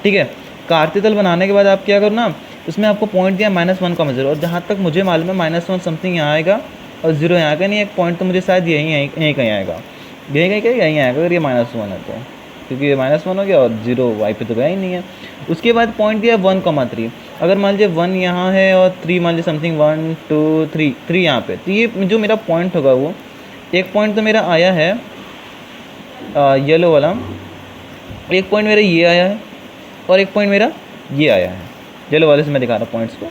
ठीक है, कार्तीतल बनाने के बाद आप क्या करो ना, उसमें आपको पॉइंट दिया -1,0, और जहाँ तक मुझे मालूम है -1 समथिंग यहाँ आएगा और 0 यहाँ आएगा। नहीं, एक पॉइंट तो मुझे शायद यहीं कहीं आएगा, यहीं आएगा अगर ये -1 है तो, क्योंकि ये -1 हो गया और 0 वाई पे तो गया ही नहीं है। उसके बाद पॉइंट दिया 1,3। अगर मान लीजिए 1 यहाँ है और 3 मान लीजिए समथिंग 1 2 3 यहाँ पे, तो ये जो मेरा पॉइंट होगा वो एक पॉइंट तो मेरा आया है येलो वाला, एक पॉइंट मेरा ये आया है, और एक पॉइंट मेरा ये आया है, येलो वाले से मैं दिखा रहा हूँ पॉइंट्स को।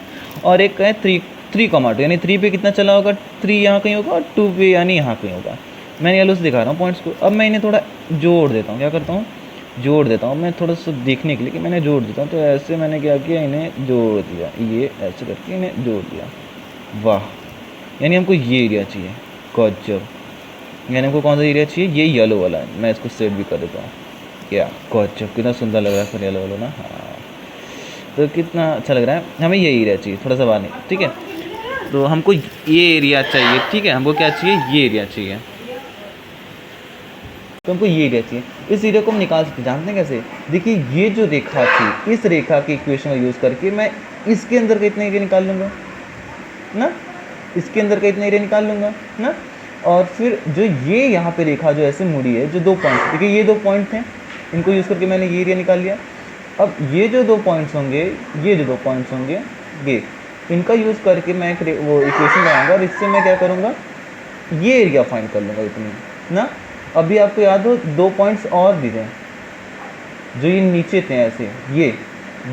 और एक है 3,2, यानी 3 पे कितना चला होगा, 3 यहाँ कहीं होगा, और 2 पे यानी यहाँ कहीं होगा। मैं येलो से दिखा रहा हूँ पॉइंट्स को। अब मैं इन्हें थोड़ा जोड़ देता हूँ, क्या करता हूँ, जोड़ देता हूँ। मैं थोड़ा सा देखने के लिए कि मैंने जोड़ देता हूँ, तो ऐसे मैंने क्या किया, इन्हें जोड़ दिया, ये ऐसे करके इन्हें जोड़ दिया। वाह, यानी हमको ये एरिया चाहिए, गजब। यानी हमको कौन सा एरिया चाहिए, ये येलो वाला है। मैं इसको सेट भी कर देता हूँ, क्या गजब, कितना सुंदर लग रहा है फिर येलो वाला ना। हाँ, तो कितना अच्छा लग रहा है। हमें ये एरिया चाहिए, थोड़ा सा बाहर नहीं, ठीक है। तो हमको ये एरिया चाहिए, ठीक है, हमको क्या चाहिए, ये एरिया चाहिए। तो हमको ये एरिया चाहिए, इस एरिया को हम निकाल सकते, जानते हैं कैसे। देखिए, ये जो रेखा थी, इस रेखा की इक्वेशन का यूज़ करके मैं इसके अंदर का इतना एरिया निकाल लूँगा ना, इसके अंदर का इतना एरिया निकाल लूँगा ना। और फिर जो ये यहाँ पे रेखा जो ऐसे मुड़ी है, जो 2 पॉइंट, देखिए ये 2 पॉइंट थे, इनको यूज़ करके मैंने ये एरिया निकाल लिया। अब ये जो 2 पॉइंट्स होंगे, ये जो 2 पॉइंट्स होंगे, ये इनका यूज़ करके मैं एक वो इक्वेशन बनाऊँगा, और इससे मैं क्या करूँगा, ये एरिया फाइंड कर लूँगा इतनी ना। अभी आपको याद हो 2 पॉइंट्स और भी थे जो ये नीचे थे ऐसे, ये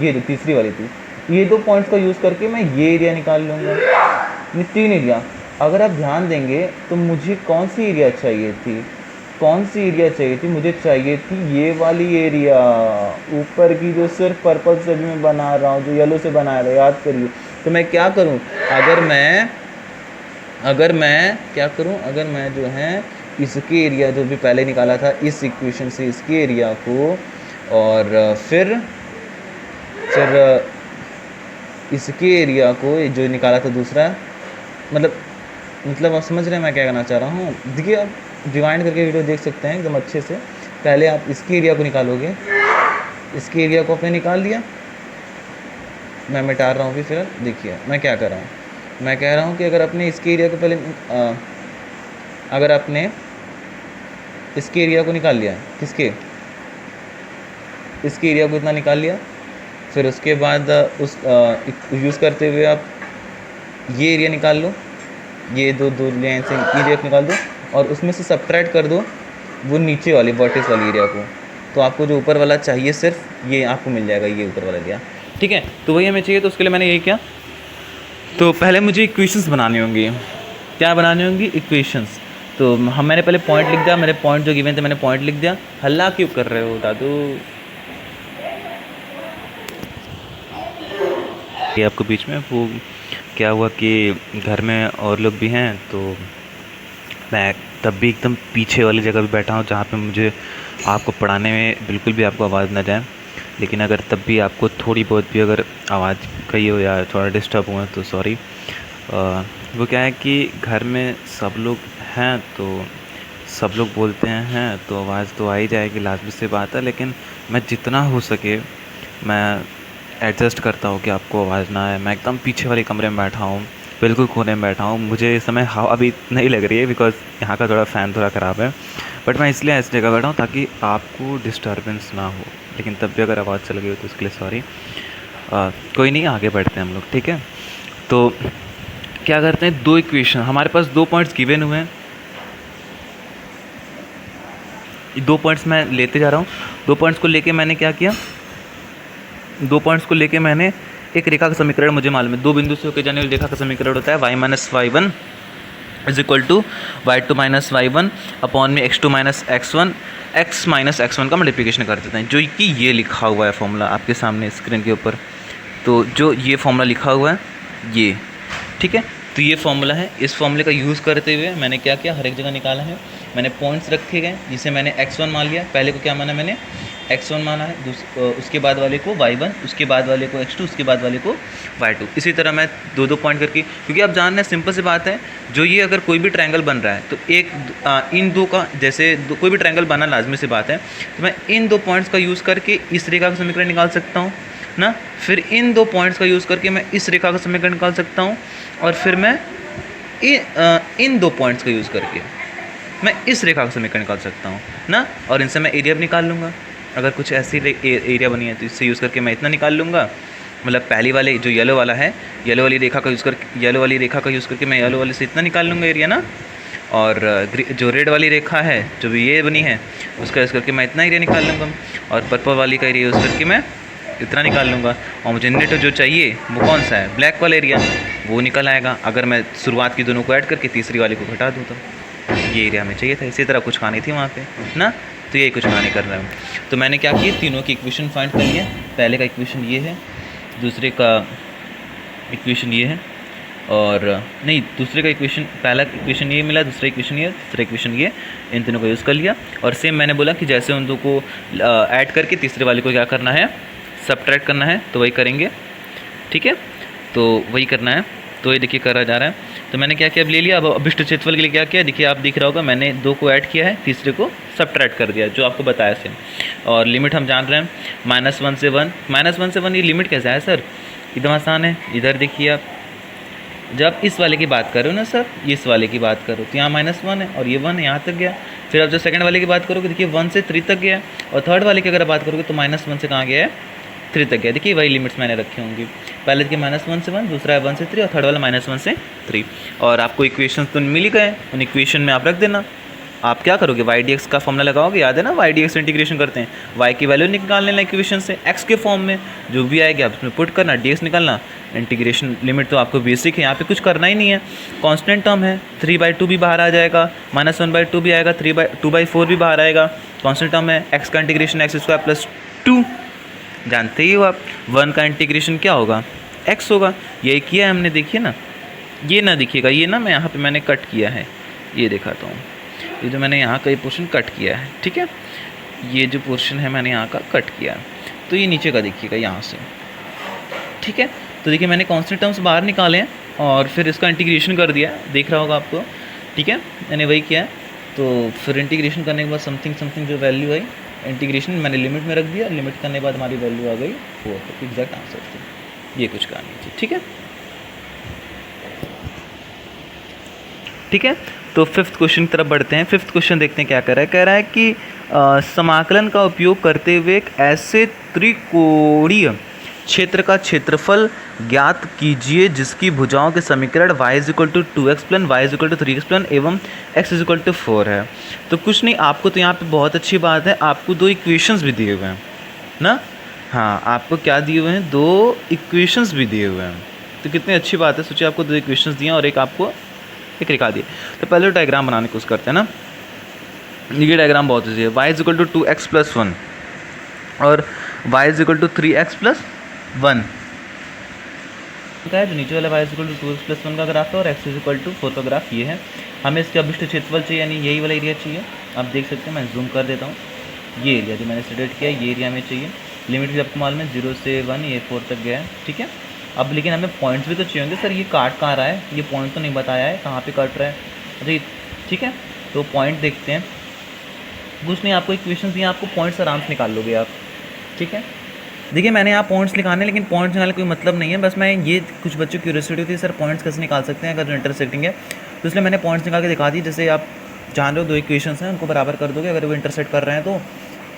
जो तीसरी वाली थी, ये 2 पॉइंट्स का यूज़ करके मैं ये एरिया निकाल लूँगा। ये 3 एरिया, अगर आप ध्यान देंगे तो मुझे कौन सी एरिया चाहिए थी, कौन सी एरिया चाहिए थी, मुझे चाहिए थी ये वाली एरिया, ऊपर की जो सिर्फ पर्पल से भी मैं बना रहा हूँ, जो येलो से बना रहा हूँ, याद करिए। तो मैं क्या करूँ, अगर मैं क्या करूँ, अगर मैं जो है इसके एरिया जो भी पहले निकाला था इस इक्वेशन से, इसके एरिया को, और फिर इसके एरिया को जो निकाला था दूसरा, मतलब आप समझ रहे हैं मैं क्या कहना चाह रहा हूँ। देखिए, आप रिवाइंड करके वीडियो देख सकते हैं एकदम अच्छे से। पहले आप इसके एरिया को निकालोगे, इसके एरिया को आपने निकाल लिया, मैं मिटा रहा हूँ अभी फिर। देखिए मैं क्या कर रहा हूँ, मैं कह रहा हूँ कि अगर आपने इसके एरिया को पहले अगर आपने इसके एरिया को निकाल लिया, किसके, इसके एरिया को इतना निकाल लिया, फिर उसके बाद उस यूज़ करते हुए आप ये एरिया निकाल लो, ये दो लाइन से एरिया निकाल दो, और उसमें से सब्ट्रैक्ट कर दो वो नीचे वाली वर्टेक्स वाली एरिया को, तो आपको जो ऊपर वाला चाहिए सिर्फ ये आपको मिल जाएगा, ये ऊपर वाला एरिया, ठीक है। तो वही हमें चाहिए, तो उसके लिए मैंने यही किया। तो पहले मुझे इक्वेशंस बनानी होंगी, क्या बनानी होंगी, इक्वेशंस। तो मैंने पहले पॉइंट लिख दिया, मेरे पॉइंट जो गिवन थे मैंने पॉइंट लिख दिया। हल्ला क्यों कर रहे हो दादू, ये आपको बीच में वो क्या हुआ कि घर में और लोग भी हैं, तो मैं तब भी एकदम पीछे वाली जगह पे बैठा हूँ जहाँ पे मुझे आपको पढ़ाने में बिल्कुल भी आपको आवाज़ ना जाए। लेकिन अगर तब भी आपको थोड़ी बहुत भी अगर आवाज़ कही हो या थोड़ा डिस्टर्ब हुआ तो सॉरी। वो क्या है कि घर में सब लोग हैं, तो सब लोग बोलते हैं तो आवाज़ तो आ ही जाएगी, लाजमी सी बात है। लेकिन मैं जितना हो सके मैं एडजस्ट करता हूँ कि आपको आवाज़ ना आए। मैं एकदम पीछे वाले कमरे में बैठा हूँ बिल्कुल कोने में बैठा हूँ। मुझे इस समय हवा अभी नहीं लग रही है बिकॉज़ यहाँ का थोड़ा फ़ैन थोड़ा ख़राब है, बट मैं इसलिए ऐसी जगह बैठा हूँ ताकि आपको डिस्टर्बेंस ना हो। लेकिन तब भी अगर आवाज़ चल गई हो तो उसके लिए सॉरी। कोई नहीं, आगे बढ़ते हैं हम लोग, ठीक है। तो क्या करते हैं, दो इक्वेशन हमारे पास, 2 पॉइंट्स गिवन हुए हैं। 2 पॉइंट्स मैं लेते जा रहा हूँ। 2 पॉइंट्स को लेके मैंने क्या किया, 2 पॉइंट्स को लेके मैंने एक रेखा का समीकरण, मुझे मालूम है 2 बिंदु से होकर जाने वाली रेखा का समीकरण होता है y minus y1 is equal to y2 minus y1 upon में x2 minus x1, x minus x1 का मल्टीप्लिकेशन कर देते हैं, जो कि ये लिखा हुआ है फॉर्मूला आपके सामने स्क्रीन के ऊपर। तो जो ये फॉर्मूला लिखा हुआ है ये, ठीक है। तो ये फॉर्मूला है, इस फॉर्मूले का यूज़ करते हुए मैंने क्या किया, हर एक जगह निकाला है। मैंने पॉइंट्स रखे गए, जिसे मैंने x1 मान लिया। पहले को क्या माना मैंने, x1 माना है, उसके बाद वाले को y1, उसके बाद वाले को x2, उसके बाद वाले को y2। इसी तरह मैं 2 पॉइंट करके, क्योंकि आप जान रहे हैं सिंपल सी बात है, जो ये अगर कोई भी ट्रायंगल बन रहा है तो इन दो का, जैसे कोई भी ट्रायंगल बना लाजमी सी बात है, तो मैं इन 2 पॉइंट्स का यूज़ करके इस रेखा का समीकरण निकाल सकता हूँ ना। फिर इन 2 पॉइंट्स का यूज़ करके मैं इस रेखा का समीकरण निकाल सकता हूँ, और फिर मैं इन 2 पॉइंट्स का यूज़ करके मैं इस रेखा का समीकरण निकाल सकता हूँ ना। और इनसे मैं एरिया भी निकाल लूँगा। अगर कुछ ऐसी एरिया बनी है तो इससे यूज़ करके मैं इतना निकाल लूँगा। मतलब पहली वाले जो येलो वाला है, येलो वाली रेखा का यूज़ करके मैं येलो वाले से इतना निकाल लूँगा एरिया ना। और जो रेड वाली रेखा है, जो भी ये बनी है, उसका यूज़ करके मैं इतना एरिया निकाल लूँगा। और पर्पल वाली का एरिया यूज़ करके मैं इतना निकाल लूँगा। और मुझे नेट जो चाहिए वो कौन सा है, ब्लैक वाला एरिया, वो निकल आएगा अगर मैं शुरुआत की दोनों को ऐड करके तीसरी वाले को घटा दूँ तो। ये एरिया हमें चाहिए था। इसी तरह कुछ कहानी थी वहाँ पे ना, तो यही कुछ कहानी कर रहा हूँ। तो मैंने क्या किया, तीनों की इक्वेशन फाइंड कर लिया। पहले का इक्वेशन ये है, दूसरे का इक्वेशन ये है, और नहीं, दूसरे का इक्वेशन, पहला इक्वेशन ये मिला, दूसरा इक्वेशन ये, तीसरा इक्वेशन ये, इन तीनों को यूज़ कर लिया। और सेम मैंने बोला कि जैसे उन दो को ऐड करके तीसरे वाले को क्या करना है, सबट्रैक्ट करना है, तो वही करेंगे, ठीक है। तो वही करना है, तो ये देखिए करा जा रहा है। तो मैंने क्या किया, अब ले लिया। अब अभिष्ट क्षेत्रफल के लिए क्या किया, देखिए आप दिख रहा होगा, मैंने 2 को ऐड किया है, तीसरे को सबट्रैक्ट कर दिया, जो आपको बताया सेम। और लिमिट हम जान रहे हैं -1 से 1, -1 से 1, ये लिमिट कैसा है सर, एकदम आसान है। इधर देखिए आप, जब इस वाले की बात करो ना सर, इस वाले की बात करो तो यहाँ -1 है और ये 1 यहाँ तक गया। फिर अब जो सेकंड वाले की बात करोगे, देखिए 1 से 3 तक गया, और थर्ड वाले की अगर बात करोगे तो -1 से कहाँ गया है, 3 तक गया। देखिए वही लिमिट्स मैंने रखी होंगी, पहले देखिए -1 से 1, दूसरा है 1 से 3, और थर्ड वाला -1 से 3। और आपको इक्वेशन तो मिल ही गए, उन इक्वेशन में आप रख देना। आप क्या करोगे, वाई डी एक्स का फॉर्मूला लगाओगे, याद है ना, वाई डी एक्स इंटीग्रेशन करते हैं, वाई की वैल्यू निकाल लेना इक्वेशन से, एक्स के फॉर्म में जो भी आएगी आप उसमें पुट करना, डी एक्स निकालना, इंटीग्रेशन लिमिट तो आपको बेसिक है, यहाँ पे कुछ करना ही नहीं है। कांस्टेंट टर्म है, 3/2 भी बाहर आ जाएगा, -1/2 भी आएगा, 2/4 भी बाहर आएगा। कांस्टेंट टर्म है, एक्स का इंटीग्रेशन x² + 2, जानते ही हो आप। 1 का इंटीग्रेशन क्या होगा, x होगा। यही किया है हमने, देखिए ना, ये ना दिखिएगा, ये ना मैं यहाँ पे मैंने कट किया है, ये दिखाता हूँ, ये जो मैंने यहाँ का ये पोर्शन कट किया है, ठीक है, ये जो पोर्शन है मैंने यहाँ का कट किया है, तो ये नीचे का देखिएगा यहाँ से, ठीक है। तो देखिए मैंने कांस्टेंट टर्म्स बाहर निकाले हैं और फिर इसका इंटीग्रेशन कर दिया, देख रहा होगा आपको, ठीक है, मैंने वही किया है। तो फिर इंटीग्रेशन करने के बाद समथिंग जो वैल्यू आई, इंटीग्रेशन मैंने लिमिट में रख दिया, लिमिट करने के बाद हमारी वैल्यू आ गई 4, तो एग्जैक्ट आंसर थी। ये कुछ कहानी थी, ठीक है, ठीक है। तो 5th क्वेश्चन की तरफ बढ़ते हैं। 5th क्वेश्चन देखते हैं क्या कह रहा है। कह रहा है कि समाकलन का उपयोग करते हुए एक ऐसे त्रिकोणीय क्षेत्र का क्षेत्रफल ज्ञात कीजिए जिसकी भुजाओं के समीकरण y = 2x + y = 3x + एवं x = 4 है। तो कुछ नहीं, आपको तो यहाँ पे बहुत अच्छी बात है, आपको 2 इक्वेशंस भी दिए हुए हैं ना। हाँ, आपको क्या दिए हुए हैं, 2 इक्वेशंस भी दिए हुए हैं। तो कितनी अच्छी बात है, सोचिए आपको 2 इक्वेशंस दिए और एक आपको एक रेखा दी। तो पहले डायग्राम बनाने की कोशिश करते हैं ना। ये डायग्राम बहुत ईजी है, y = 2x + 1 और y = 3x + 1 है। जो नीचे वाला y = 2x + 1 का ग्राफ है और x = 4 का ग्राफ ये है। हमें इसका अभिष्ट क्षेत्रफल चाहिए, यानी यही वाला एरिया चाहिए। आप देख सकते हैं, मैं जूम कर देता हूँ, ये एरिया जो मैंने सेलेक्ट किया है, ये एरिया में चाहिए। लिमिट भी आपको मालूम है 0 से 1, ये 4 तक गया है, ठीक है। अब लेकिन हमें पॉइंट्स भी तो चाहिए होंगे, सर ये काट कहाँ रहा है, ये पॉइंट तो नहीं बताया है कहाँ पे काट रहा है। अच्छा, ठीक है, तो पॉइंट देखते हैं। कुछ नहीं, आपको इक्वेशंस दिए, आपको पॉइंट्स आराम से निकाल लोगे आप, ठीक है। देखिए मैंने यहाँ पॉइंट्स लिखाने, लेकिन पॉइंट्स निकालने कोई मतलब नहीं है, बस मैं ये कुछ बच्चों की क्यूरियोसिटी होती है सर पॉइंट्स कैसे निकाल सकते हैं अगर इंटरसेक्टिंग है, तो इसलिए मैंने पॉइंट्स निकाल के दिखा दी। जैसे आप जान रहे हो 2 इक्वेशंस हैं, उनको बराबर कर दोगे अगर वो इंटरसेक्ट कर रहे हैं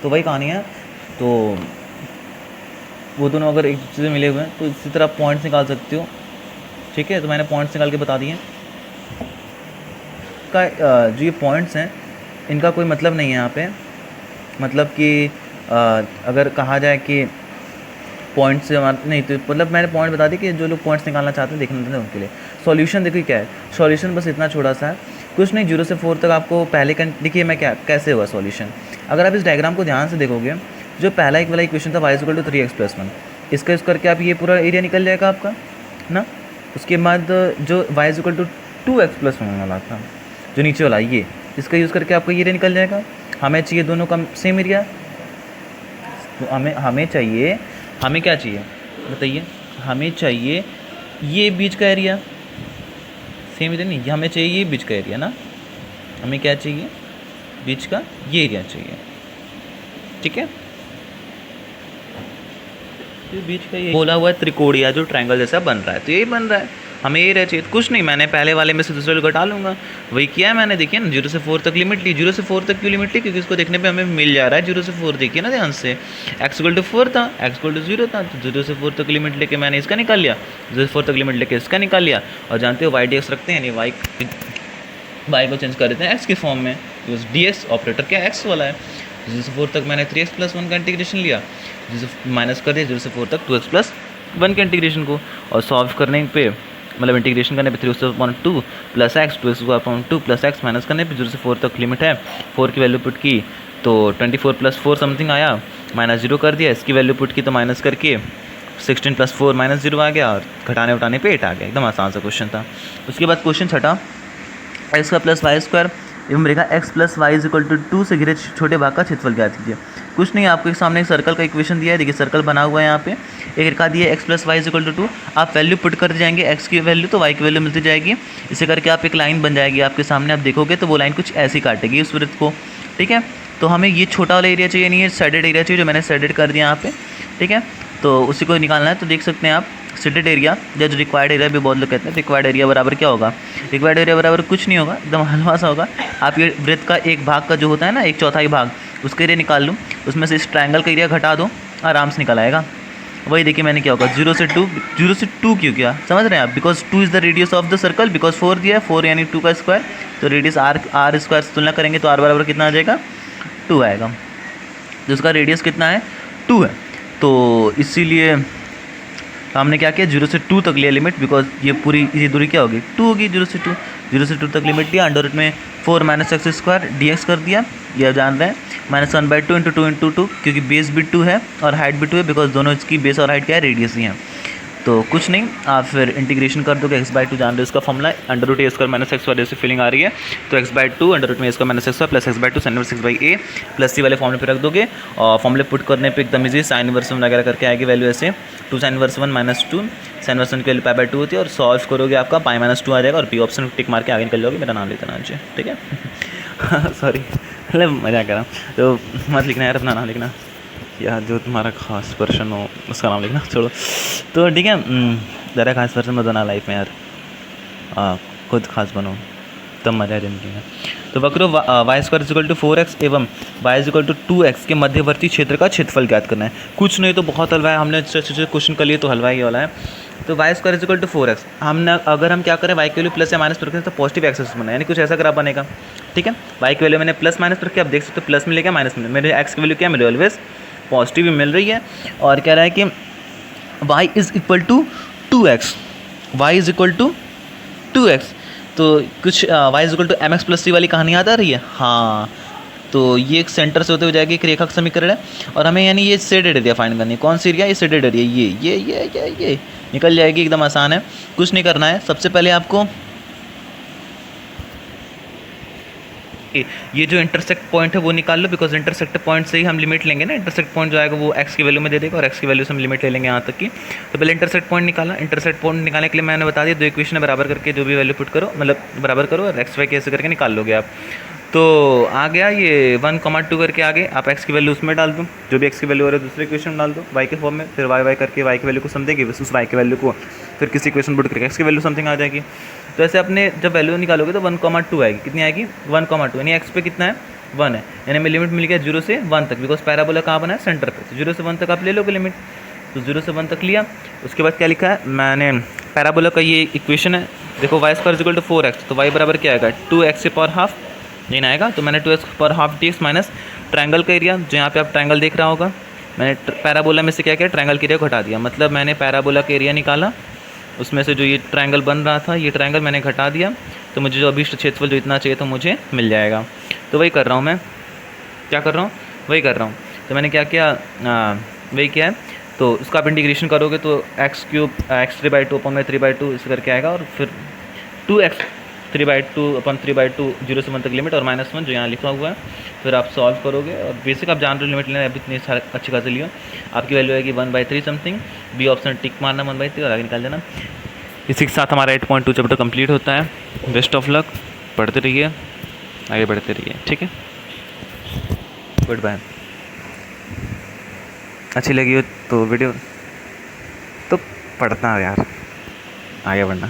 तो वही कहानी है। तो वो दोनों अगर एक दूसरे से मिले हुए हैं तो इसी तरह आप पॉइंट्स निकाल सकते हो। ठीक है, तो मैंने पॉइंट्स निकाल के बता दिए का जो ये पॉइंट्स हैं इनका कोई मतलब नहीं है यहाँ पे, मतलब कि अगर कहा जाए कि पॉइंट से हमारा नहीं, तो मतलब मैंने पॉइंट बता दी कि जो लोग पॉइंट्स निकालना चाहते हैं देखना चाहते हैं उनके लिए। सॉल्यूशन देखिए क्या है, सॉल्यूशन बस इतना छोटा सा है, कुछ नहीं 0 से 4 तक आपको पहले देखिए मैं क्या कैसे हुआ सॉल्यूशन। अगर आप इस डायग्राम को ध्यान से देखोगे, जो पहला एक वाला इक्वेशन था y = 3x + 1, इसका यूज़ करके आप ये पूरा एरिया निकल जाएगा आपका ना। उसके बाद जो y = 2x + 1 वाला था, जो नीचे वाला ये, इसका यूज़ करके आपका ये एरिया निकल जाएगा। हमें चाहिए दोनों का सेम एरिया, तो हमें चाहिए, हमें क्या चाहिए बताइए, हमें चाहिए ये बीच का एरिया, सेम एरिया नहीं, हमें चाहिए ये बीच का एरिया ना, हमें क्या चाहिए बीच का ये एरिया चाहिए। ठीक है, तो बीच का ये बोला हुआ है त्रिकोणीय जो ट्रायंगल जैसा बन रहा है, तो यही बन रहा है, हमें ये रह चाहिए। कुछ नहीं, मैंने पहले वाले में से दूसरे को घटा लूँगा, वही किया है मैंने। देखिए ना 0 से 4 तक लिमिट ली, 0 से 4 तक क्यों लिमिट ली, क्योंकि इसको देखने पे हमें मिल जा रहा है 0 से 4। देखिए ना ध्यान से, x = 4 था, x = 0 था, तो 0 से 4 तक लिमिट लेके मैंने इसका निकाल लिया, 0 से 4 तक लिमिट लेके इसका निकाल लिया। और जानते हो y dx रखते हैं, यानी y को चेंज कर देते हैं x के फॉर्म में, बिकॉज dx ऑपरेटर क्या x वाला है। 0 से 4 तक मैंने 3x + 1 का इंटीग्रेशन लिया, माइनस कर दिया 0 से 4 तक 2x + 1 के इंटीग्रेशन को, और सॉल्व करने पे मतलब इंटीग्रेशन करने पे 3/2 + x 2x/2 + x माइनस करने पे 0 से 4 तक लिमिट है, 4 की वैल्यू पुट की तो 24 + 4 समथिंग आया, -0 कर दिया, इसकी वैल्यू पुट की तो माइनस करके 16 + 4 -0 आ गया, और घटाने उठाने पे 8 आ गया। एकदम आसान सा क्वेश्चन था। उसके बाद क्वेश्चन छठा, x² + y² एवं रेखा x + y = 2 से घिरे छोटे भाग का क्षेत्रफल ज्ञात कीजिए। कुछ नहीं, आपके सामने एक सर्कल का इक्वेशन दिया है, देखिए सर्कल बना हुआ है यहाँ पे, एक रेखा दी है x + y = 2, आप वैल्यू पुट कर जाएंगे, x की वैल्यू तो y की वैल्यू मिलती जाएगी, इसे करके आप एक लाइन बन जाएगी आपके सामने, आप देखोगे तो वो लाइन कुछ ऐसी काटेगी उस वृत्त को। ठीक है, तो हमें ये छोटा वाला एरिया चाहिए, नहीं है शेडेड एरिया चाहिए, जो मैंने शेडेड कर दिया यहाँ पे। ठीक है, तो उसी को निकालना है, तो देख सकते हैं आप शेडेड एरिया या जो रिक्वायर्ड एरिया भी बहुत लोग कहते हैं, रिक्वायर्ड एरिया बराबर क्या होगा, रिक्वायर्ड एरिया बराबर कुछ नहीं होगा, एकदम हलवा सा होगा। आप ये वृत्त का एक भाग का जो होता है ना, 1/4 भाग, उसका एरिया निकाल लूँ, उसमें से इस ट्रायंगल का एरिया घटा दो, आराम से निकल आएगा। वही देखिए मैंने क्या होगा, 0 से 2 क्यों किया समझ रहे हैं आप, because 2 is the radius of the circle, because 4 दिया है, 4 यानी 2 का स्क्वायर, तो रेडियस r² से तुलना करेंगे तो r बराबर कितना आ जाएगा 2 आएगा, तो उसका रेडियस कितना है 2 है, तो इसीलिए हमने क्या किया 0 से 2 तक लिया लिमिट, बिकॉज ये पूरी इसी दूरी क्या होगी 2 होगी, 0 से 2 तक लिमिट लिया, अंडर रूट में 4 - x² dx कर दिया, ये जान रहे हैं, -1/2 × 2 × 2, क्योंकि बेस भी 2 है और हाइट भी 2 है, बिकॉज दोनों इसकी बेस और हाइट क्या है रेडियस ही है। तो कुछ नहीं, आप फिर इंटीग्रेशन कर दोगे, x/2 जान रहे हो इसका फॉर्मूला है, √a² - x² जैसे फीलिंग आ रही है, तो x/2 √a² - x² + x/2 sin − x/a plus c वाले फॉर्मूले पे रख दोगे, और फॉर्मूले पुट करने पे एकदम इजी sin इनवर्स 1 वगैरह करके आएगी वैल्यू ऐसे, 2 sin इनवर्स 1 - 2 sin इनवर्स 1 की वैल्यू π/2 होती है, और सॉल्व करोगे आपका π - 2 आ जाएगा, और बी ऑप्शन टिक मार के आगे निकल जाओगे, मेरा नाम लेते ना नीचे। ठीक है सॉरी मतलब मजाक कर रहा हूँ, तो मत लिखना यार अपना नाम लिखना, या जो तुम्हारा खास पर्सन हो उसका नाम लिखना, छोड़ो। तो ठीक है, ज़रा खास पर्सन मत बना लाइफ में यार, खुद खास बनो तब मज़ा है ज़िंदगी में। तो वक्र y² = 4x एवं y = 2x के मध्यवर्ती क्षेत्र का क्षेत्रफल ज्ञात करना है। कुछ नहीं तो बहुत हलवा है, हमने अच्छे क्वेश्चन कर लिए तो हलवा ही वाला है। तो y² = 4x, हमने अगर हम क्या करें y की वैल्यू प्लस या माइनस पर रखें तो पॉजिटिव एक्सेस बना, यानी कुछ ऐसा ग्राफ बनेगा। ठीक है, y की वैल्यू मैंने प्लस माइनस पर रखी, आप देख सकते हो प्लस मिलेगा माइनस मिलेगा, मेरे x की वैल्यू क्या मिले ऑलवेज पॉजिटिव ही मिल रही है, और कह रहा है कि y = 2x, y = 2x, तो कुछ y = mx + c वाली कहानी याद आ रही है। हाँ, तो ये एक सेंटर से होते हुए जाएगी एक रेखा का समीकरण है, और हमें यानी ये शेडेड एरिया फाइंड करनी है। कौन सी एरिया, ये शेडेड एरिया, ये निकल जाएगी, एकदम आसान है, कुछ नहीं करना है। सबसे पहले आपको ये जो इंटरसेक्ट पॉइंट है वो निकाल लो, बिकॉज इंटरसेक्ट पॉइंट से ही हम लिमिट लेंगे ना, इंटरसेक्ट पॉइंट जो आएगा वो x की वैल्यू में दे देगा, और x की वैल्यू से हम लिमिट ले लेंगे यहाँ तक की। तो पहले इंटरसेक्ट पॉइंट निकाला, इंटरसेक्ट पॉइंट निकालने के लिए मैंने बता दिया 2 इक्वेशन बराबर करके जो भी वैल्यू पुट करो, मतलब बराबर करो, और x y कैसे करके निकाल लोगे आप। तो आ गया ये 1,2 करके आ गए। आप x की वैल्यू उसमें डाल दो, जो भी x की वैल्यू हो रहा है दूसरे इक्वेशन में डाल दो y के फॉर्म में, फिर y करके y की वैल्यू को सम देगी, बस उस y की वैल्यू को फिर किसी इक्वेशन पुट करके x की वैल्यू समथिंग आ जाएगी। तो ऐसे अपने जब वैल्यू निकालोगे तो 1,2 आएगी। कितनी आएगी? 1,2, यानी x पे कितना है? 1 है, यानी हमें लिमिट मिल गया 0 से 1 तक, बिकॉज पैराबोला कहाँ बना है? सेंटर पे। तो 0 से 1 तक आप ले लोगे लिमिट, तो 0 से 1 तक लिया। उसके बाद क्या लिखा है मैंने? पैराबोला का ये इक्वेशन है, देखो y² = 4x, तो y बराबर क्या आएगा? 2x की पावर हाफ, ये ना आएगा। तो मैंने 2x की power half dx minus triangle का एरिया, जो यहाँ पे आप ट्रायंगल देख रहा होगा, मैंने पैराबोला में से क्या किया? ट्रायंगल का एरिया को हटा दिया, मतलब मैंने पैराबोला का एरिया निकाला, उसमें से जो ये ट्रायंगल बन रहा था, ये ट्रायंगल मैंने घटा दिया, तो मुझे जो अभीष्ट क्षेत्रफल जो इतना चाहिए तो मुझे मिल जाएगा। तो वही कर रहा हूँ मैं, क्या कर रहा हूँ? वही कर रहा हूँ। तो मैंने क्या किया? वही किया है। तो इसका आप इंटीग्रेशन करोगे तो x³ x3/2 अपन में 3/2 इस करके आएगा, और फिर 2x 3/2 अपन 3/2 0 से 1 तक लिमिट और -1 जो यहाँ लिखा हुआ है, फिर आप सॉल्व करोगे। और बेसिक आप जान रहे हो लिमिट लेना, अभी इतनी अच्छी खासी लियो। आपकी वैल्यू आएगी 1/3 समथिंग, बी ऑप्शन टिक मारना 1/3 और आगे निकाल देना। इसी के साथ हमारा 8.2 चैप्टर कंप्लीट होता है। बेस्ट ऑफ लक, पढ़ते रहिए, आगे बढ़ते रहिए, ठीक है। Good bye. अच्छी लगी हो तो वीडियो तो पढ़ना यार, आगे बढ़ना।